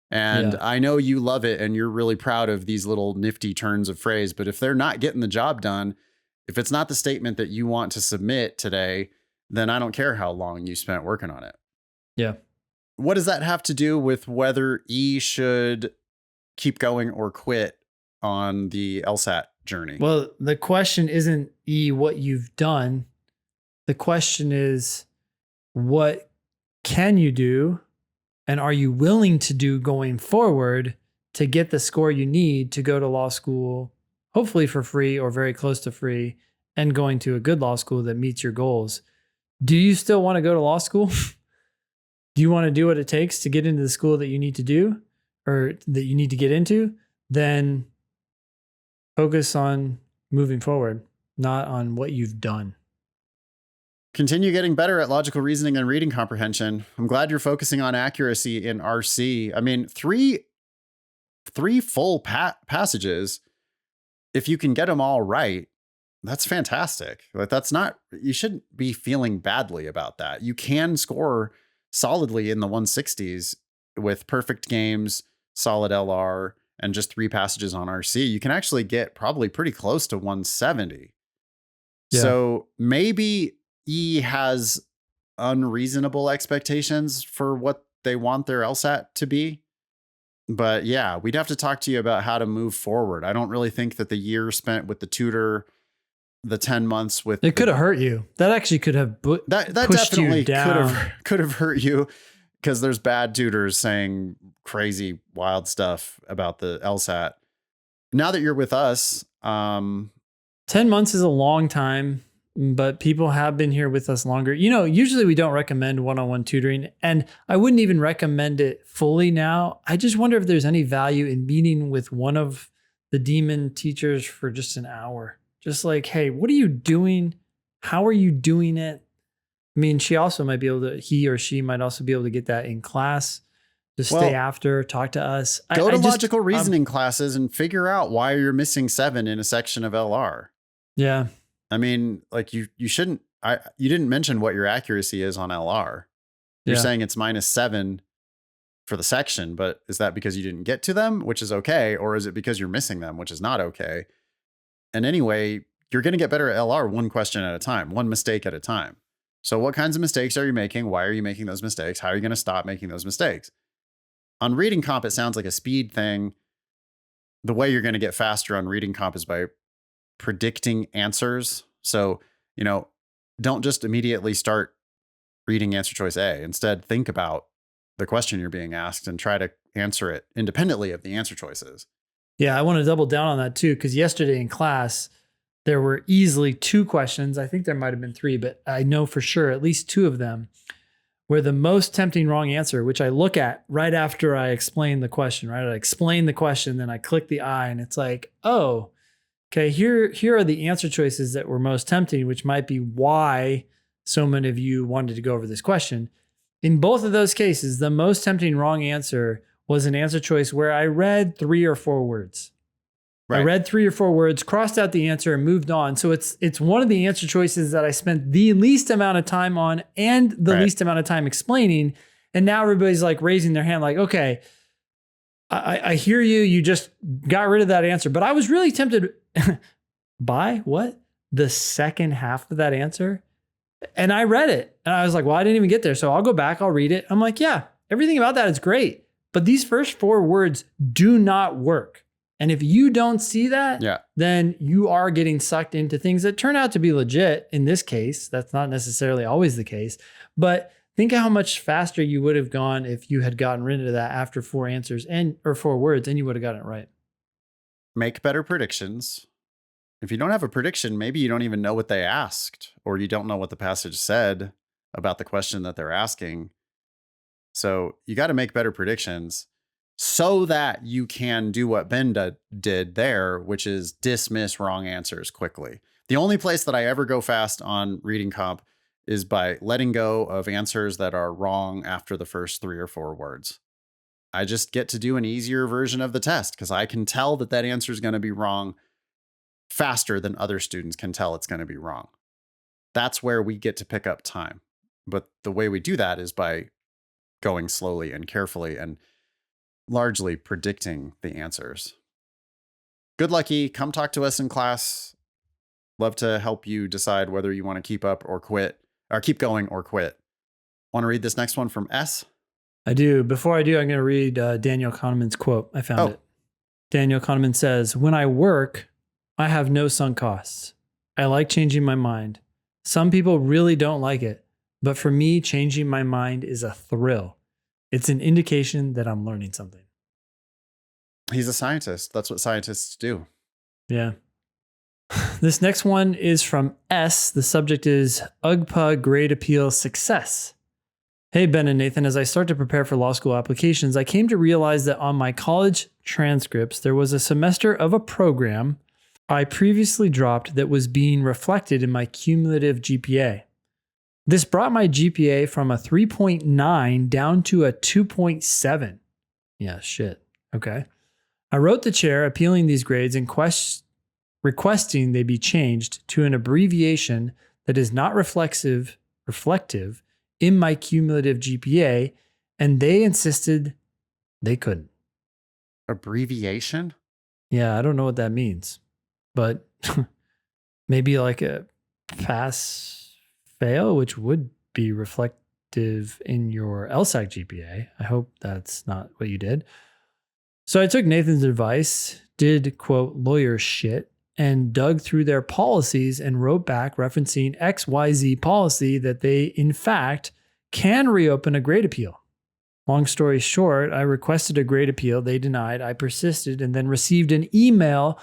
Speaker 1: And I know you love it and you're really proud of these little nifty turns of phrase, but if they're not getting the job done, if it's not the statement that you want to submit today, then I don't care how long you spent working on it.
Speaker 2: Yeah.
Speaker 1: What does that have to do with whether E should keep going or quit on the LSAT journey?
Speaker 2: Well, the question isn't E, what you've done. The question is, what can you do? And are you willing to do going forward to get the score you need to go to law school, hopefully for free or very close to free, and going to a good law school that meets your goals? Do you still want to go to law school? Do you want to do what it takes to get into the school that you need to do or that you need to get into? Then focus on moving forward, not on what you've done.
Speaker 1: Continue getting better at logical reasoning and reading comprehension. I'm glad you're focusing on accuracy in RC. I mean, three full passages, if you can get them all right, that's fantastic. But you shouldn't be feeling badly about that. You can score solidly in the 160s with perfect games, solid LR, and just 3 passages on RC. You can actually get probably pretty close to 170. Yeah. So maybe E has unreasonable expectations for what they want their LSAT to be. But yeah, we'd have to talk to you about how to move forward. I don't really think that the year spent with the tutor, the 10 months with
Speaker 2: it could have hurt you. That actually could have
Speaker 1: that
Speaker 2: pushed
Speaker 1: definitely
Speaker 2: you down.
Speaker 1: could have hurt you, because there's bad tutors saying crazy wild stuff about the LSAT. Now that you're with us,
Speaker 2: 10 months is a long time, but people have been here with us longer. You know, usually we don't recommend one-on-one tutoring, and I wouldn't even recommend it fully now. I just wonder if there's any value in meeting with one of the demon teachers for just an hour. Just like, hey, what are you doing? How are you doing it? I mean, he or she might also be able to get that in class. Just stay after, talk to us.
Speaker 1: Go to logical reasoning classes and figure out why you're missing 7 in a section of LR.
Speaker 2: Yeah.
Speaker 1: I mean, like you shouldn't, you didn't mention what your accuracy is on LR. You're saying it's -7 for the section, but is that because you didn't get to them, which is okay? Or is it because you're missing them, which is not okay? And anyway, you're going to get better at LR one question at a time, one mistake at a time. So what kinds of mistakes are you making? Why are you making those mistakes? How are you going to stop making those mistakes? On reading comp, it sounds like a speed thing. The way you're going to get faster on reading comp is by predicting answers. So, you know, don't just immediately start reading answer choice A. Instead, think about the question you're being asked and try to answer it independently of the answer choices.
Speaker 2: Yeah, I want to double down on that too, because yesterday in class, there were easily 2 questions. I think there might have been 3, but I know for sure at least 2 of them were the most tempting wrong answer, which I look at right after I explain the question, right? I explain the question, then I click the I, and it's like, oh, okay, here are the answer choices that were most tempting, which might be why so many of you wanted to go over this question. In both of those cases, the most tempting wrong answer was an answer choice where I read 3 or 4 words. Right. I read 3 or 4 words, crossed out the answer, and moved on. So it's one of the answer choices that I spent the least amount of time on and the least amount of time explaining. And now everybody's like raising their hand like, okay, I hear you. You just got rid of that answer. But I was really tempted by what? The second half of that answer. And I read it. And I was like, well, I didn't even get there. So I'll go back. I'll read it. I'm like, yeah, everything about that is great. But these first 4 words do not work. And if you don't see that, then you are getting sucked into things that turn out to be legit. In this case, that's not necessarily always the case. But think of how much faster you would have gone if you had gotten rid of that after 4 answers or 4 words, and you would have gotten it right.
Speaker 1: Make better predictions. If you don't have a prediction, maybe you don't even know what they asked, or you don't know what the passage said about the question that they're asking. So you got to make better predictions so that you can do what Ben did there, which is dismiss wrong answers quickly. The only place that I ever go fast on reading comp is by letting go of answers that are wrong after the first 3 or 4 words. I just get to do an easier version of the test because I can tell that answer is going to be wrong faster than other students can tell it's going to be wrong. That's where we get to pick up time. But the way we do that is by going slowly and carefully and largely predicting the answers. Good lucky. Come talk to us in class. Love to help you decide whether you want to keep up or quit, or keep going or quit. Want to read this next one from S?
Speaker 2: I do. Before I do, I'm going to read Daniel Kahneman's quote. I found it. Daniel Kahneman says, "When I work, I have no sunk costs. I like changing my mind. Some people really don't like it, but for me, changing my mind is a thrill. It's an indication that I'm learning something."
Speaker 1: He's a scientist. That's what scientists do.
Speaker 2: Yeah. This next one is from S. The subject is UGPA grade appeal success. Hey, Ben and Nathan, as I start to prepare for law school applications, I came to realize that on my college transcripts, there was a semester of a program I previously dropped that was being reflected in my cumulative GPA. This brought my GPA from a 3.9 down to a 2.7. Yeah, shit. Okay. I wrote the chair appealing these grades and requesting they be changed to an abbreviation that is not reflective in my cumulative GPA, and they insisted they couldn't.
Speaker 1: Abbreviation?
Speaker 2: Yeah, I don't know what that means, but maybe like a pass-fail, which would be reflective in your LSAT GPA. I hope that's not what you did. So I took Nathan's advice, did, quote, lawyer shit, and dug through their policies and wrote back referencing XYZ policy that they, in fact, can reopen a grade appeal. Long story short, I requested a grade appeal. They denied. I persisted and then received an email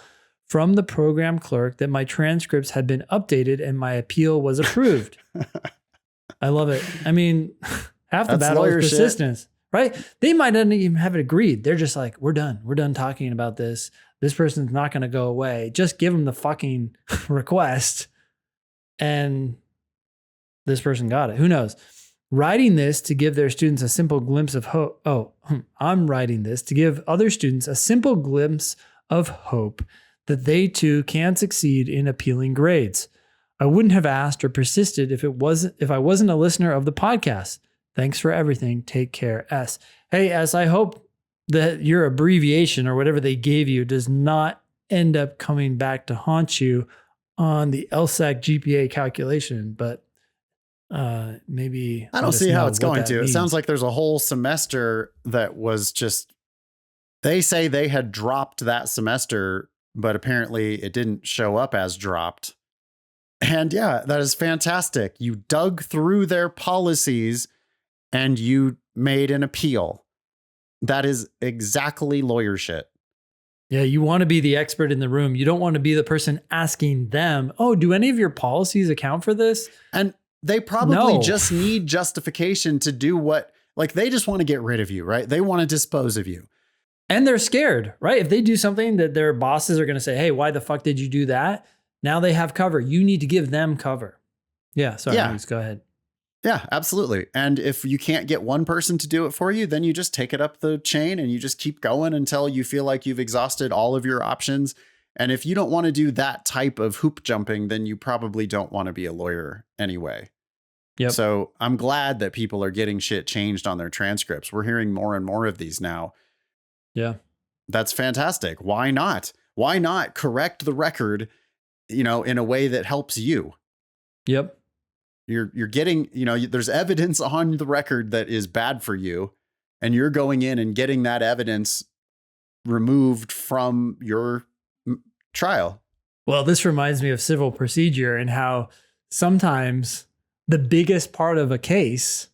Speaker 2: from the program clerk that my transcripts had been updated and my appeal was approved. I love it. I mean, half the battle is persistence, right? They might not even have it agreed. They're just like, we're done. We're done talking about this. This person's not going to go away. Just give them the fucking request. And this person got it. Who knows? Writing this to give their students a simple glimpse of hope. I'm writing this to give other students a simple glimpse of hope that they too can succeed in appealing grades. I wouldn't have asked or persisted if I wasn't a listener of the podcast. Thanks for everything. Take care, S. Hey, S, I hope that your abbreviation or whatever they gave you does not end up coming back to haunt you on the LSAT GPA calculation, but maybe
Speaker 1: I don't see how it's going to. It sounds like there's a whole semester that was just, they say they had dropped that semester, but apparently it didn't show up as dropped. And yeah, that is fantastic. You dug through their policies and you made an appeal. That is exactly lawyer shit.
Speaker 2: Yeah, you want to be the expert in the room. You don't want to be the person asking them, oh, do any of your policies account for this?
Speaker 1: And they probably just need justification to do what, like, they just want to get rid of you, right? They want to dispose of you.
Speaker 2: And they're scared, right? If they do something that their bosses are going to say, hey, why the fuck did you do that? Now they have cover. You need to give them cover. Yeah, sorry, please go ahead.
Speaker 1: Yeah, absolutely. And if you can't get one person to do it for you, then you just take it up the chain and you just keep going until you feel like you've exhausted all of your options. And if you don't want to do that type of hoop jumping, then you probably don't want to be a lawyer anyway.
Speaker 2: Yep.
Speaker 1: So I'm glad that people are getting shit changed on their transcripts. We're hearing more and more of these now.
Speaker 2: Yeah.
Speaker 1: That's fantastic. Why not? Why not correct the record, in a way that helps you?
Speaker 2: Yep.
Speaker 1: You're getting, there's evidence on the record that is bad for you, and you're going in and getting that evidence removed from your trial.
Speaker 2: Well, this reminds me of civil procedure and how sometimes the biggest part of a case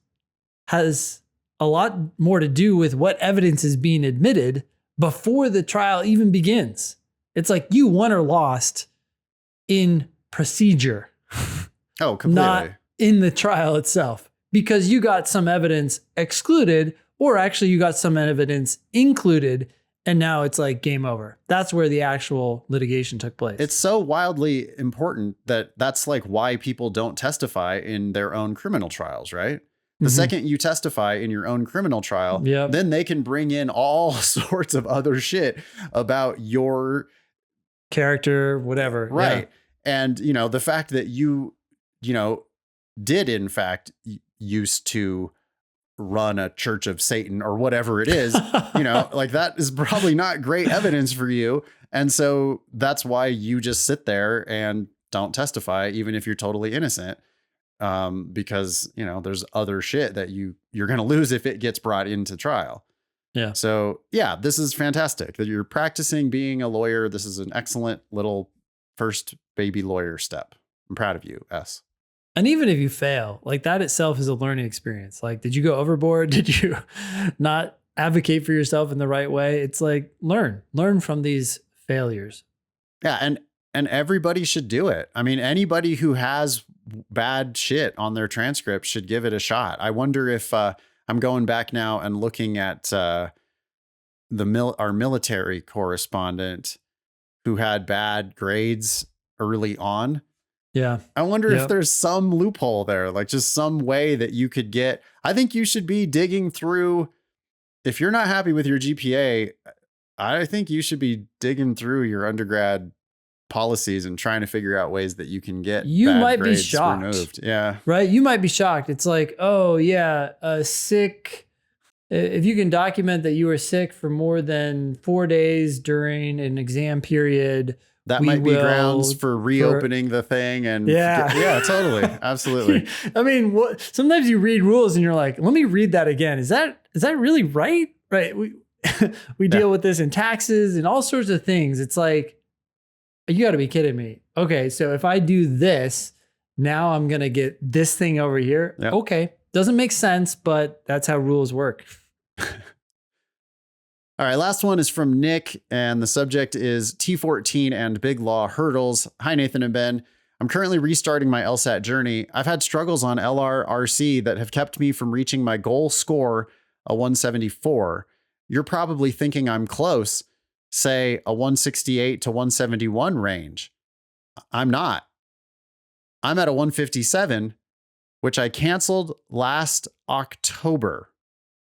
Speaker 2: has a lot more to do with what evidence is being admitted before the trial even begins. It's like you won or lost in procedure.
Speaker 1: Oh, completely.
Speaker 2: Not in the trial itself, because you got some evidence excluded, or actually you got some evidence included, and now it's like game over. That's where the actual litigation took place.
Speaker 1: It's so wildly important that that's like why people don't testify in their own criminal trials, right? The second you testify in your own criminal trial, then they can bring in all sorts of other shit about your
Speaker 2: character, whatever.
Speaker 1: Right. Yeah. And, the fact that you did in fact used to run a church of Satan or whatever it is, like that is probably not great evidence for you. And so that's why you just sit there and don't testify, even if you're totally innocent. Because, there's other shit that you're going to lose if it gets brought into trial.
Speaker 2: Yeah.
Speaker 1: So yeah, this is fantastic that you're practicing being a lawyer. This is an excellent little first baby lawyer step. I'm proud of you, S.
Speaker 2: And even if you fail, like that itself is a learning experience. Like, did you go overboard? Did you not advocate for yourself in the right way? It's like, learn from these failures.
Speaker 1: Yeah. And everybody should do it. I mean, anybody who has bad shit on their transcript should give it a shot. I wonder if I'm going back now and looking at our military correspondent who had bad grades early on.
Speaker 2: Yeah.
Speaker 1: I wonder if there's some loophole there, like just some way that you could get. I think you should be digging through. If you're not happy with your GPA, I think you should be digging through your undergrad policies and trying to figure out ways that you can get bad
Speaker 2: might be
Speaker 1: grades
Speaker 2: shocked.
Speaker 1: removed. Yeah.
Speaker 2: Right. You might be shocked. It's like, oh yeah, sick. If you can document that you were sick for more than 4 days during an exam period,
Speaker 1: that might be grounds for reopening the thing. And yeah, totally. Absolutely.
Speaker 2: I mean, sometimes you read rules and you're like, let me read that again. Is that really right? Right. We deal with this in taxes and all sorts of things. It's like, you got to be kidding me. Okay. So if I do this, now I'm going to get this thing over here. Yep. Okay. Doesn't make sense, but that's how rules work.
Speaker 1: All right, last one is from Nick, and the subject is T14 and big law hurdles. Hi, Nathan and Ben. I'm currently restarting my LSAT journey. I've had struggles on LRRC that have kept me from reaching my goal score, a 174. You're probably thinking I'm close, say a 168 to 171 range. I'm not. I'm at a 157, which I canceled last October.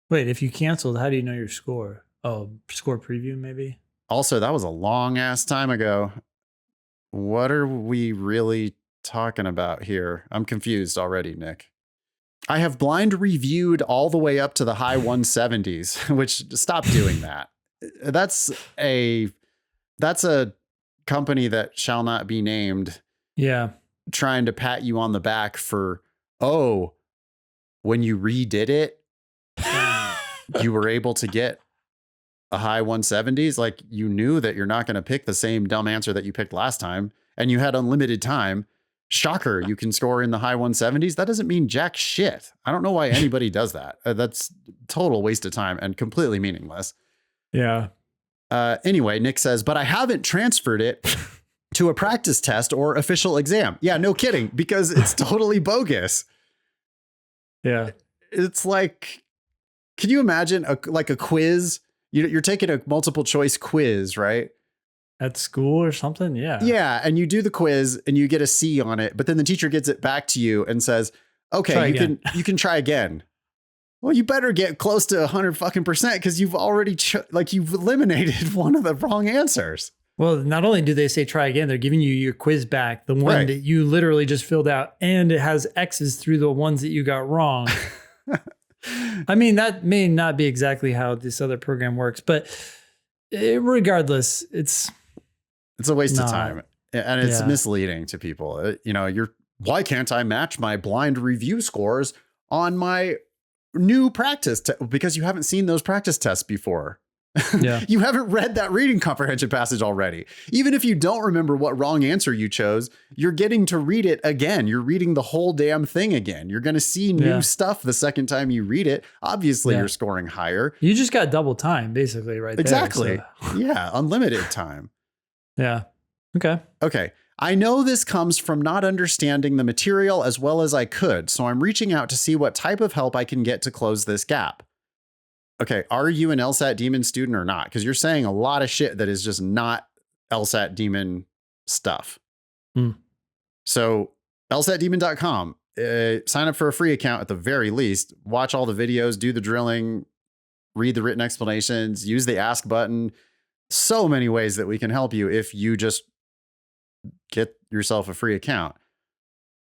Speaker 2: Wait, if you canceled, how do you know your score? Oh, score preview maybe?
Speaker 1: Also, that was a long ass time ago. What are we really talking about here? I'm confused already, Nick. I have blind reviewed all the way up to the high 170s, which stop doing that. That's a company that shall not be named.
Speaker 2: Yeah.
Speaker 1: Trying to pat you on the back for, when you redid it, you were able to get a high 170s. Like, you knew that you're not going to pick the same dumb answer that you picked last time, and you had unlimited time. Shocker, you can score in the high 170s. That doesn't mean jack shit. I don't know why anybody does that. That's total waste of time and completely meaningless.
Speaker 2: Yeah.
Speaker 1: Anyway, Nick says, but I haven't transferred it to a practice test or official exam. Yeah, no kidding, because it's totally bogus.
Speaker 2: Yeah.
Speaker 1: It's like, can you imagine a quiz? You're taking a multiple choice quiz, right?
Speaker 2: At school or something? Yeah.
Speaker 1: Yeah. And you do the quiz and you get a C on it, but then the teacher gets it back to you and says, okay, you can try again. Well, you better get close to 100% because you've already you've eliminated one of the wrong answers.
Speaker 2: Well, not only do they say try again, they're giving you your quiz back, the one that you literally just filled out, and it has X's through the ones that you got wrong. I mean, that may not be exactly how this other program works, but regardless, it's
Speaker 1: a waste of time, and it's misleading to people. Why can't I match my blind review scores on my new practice because you haven't seen those practice tests before. Yeah. You haven't read that reading comprehension passage already. Even if you don't remember what wrong answer you chose, you're getting to read it again. You're reading the whole damn thing again. You're going to see new stuff the second time you read it. Obviously, you're scoring higher.
Speaker 2: You just got double time, basically, right
Speaker 1: exactly.
Speaker 2: there. So.
Speaker 1: Yeah, unlimited time.
Speaker 2: Yeah. Okay.
Speaker 1: I know this comes from not understanding the material as well as I could, so I'm reaching out to see what type of help I can get to close this gap. Okay, are you an LSAT Demon student or not? Because you're saying a lot of shit that is just not LSAT Demon stuff. So LSATdemon.com, sign up for a free account at the very least. Watch all the videos, do the drilling, read the written explanations, use the ask button. So many ways that we can help you if you just get yourself a free account.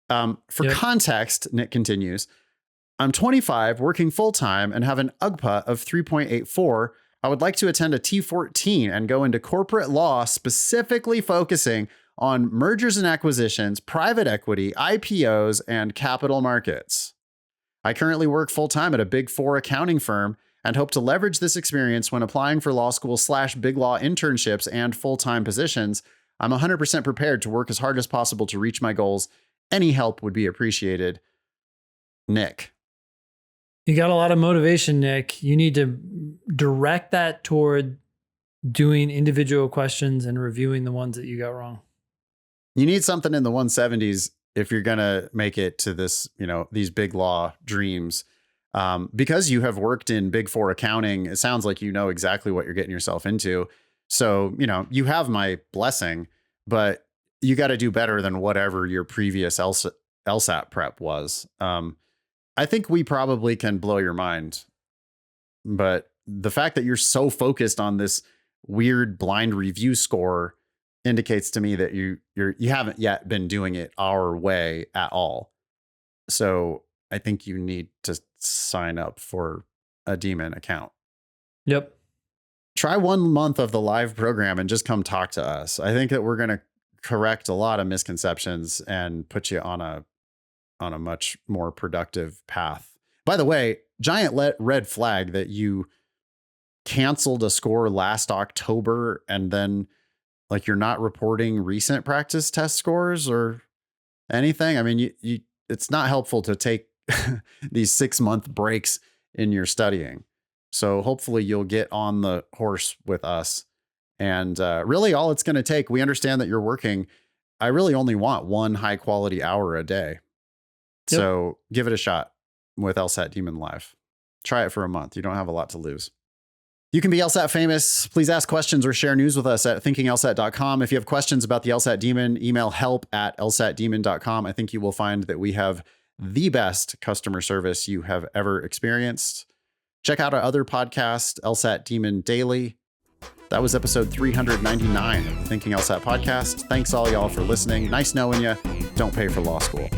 Speaker 1: For context, Nick continues, I'm 25, working full-time, and have an UGPA of 3.84. I would like to attend a T14 and go into corporate law, specifically focusing on mergers and acquisitions, private equity, IPOs, and capital markets. I currently work full-time at a Big Four accounting firm and hope to leverage this experience when applying for law school / big law internships and full-time positions. I'm 100% prepared to work as hard as possible to reach my goals. Any help would be appreciated. Nick.
Speaker 2: You got a lot of motivation, Nick. You need to direct that toward doing individual questions and reviewing the ones that you got wrong.
Speaker 1: You need something in the 170s if you're going to make it to this, these big law dreams. Because you have worked in Big Four accounting, it sounds like you know exactly what you're getting yourself into. So, you have my blessing, but you got to do better than whatever your previous LSAT prep was. I think we probably can blow your mind, but the fact that you're so focused on this weird blind review score indicates to me that you haven't yet been doing it our way at all. So I think you need to sign up for a Demon account.
Speaker 2: Yep.
Speaker 1: Try 1 month of the live program and just come talk to us. I think that we're going to correct a lot of misconceptions and put you on a much more productive path. By the way, giant red flag that you canceled a score last October and then you're not reporting recent practice test scores or anything. I mean, it's not helpful to take these 6-month breaks in your studying. So hopefully you'll get on the horse with us. And really all it's going to take, we understand that you're working. I really only want 1 high quality hour a day. Yep. So give it a shot with LSAT Demon Live. Try it for a month. You don't have a lot to lose. You can be LSAT famous. Please ask questions or share news with us at thinkinglsat.com. If you have questions about the LSAT Demon, email help@lsatdemon.com. I think you will find that we have the best customer service you have ever experienced. Check out our other podcast, LSAT Demon Daily. That was episode 399 of the Thinking LSAT podcast. Thanks all y'all for listening. Nice knowing you. Don't pay for law school.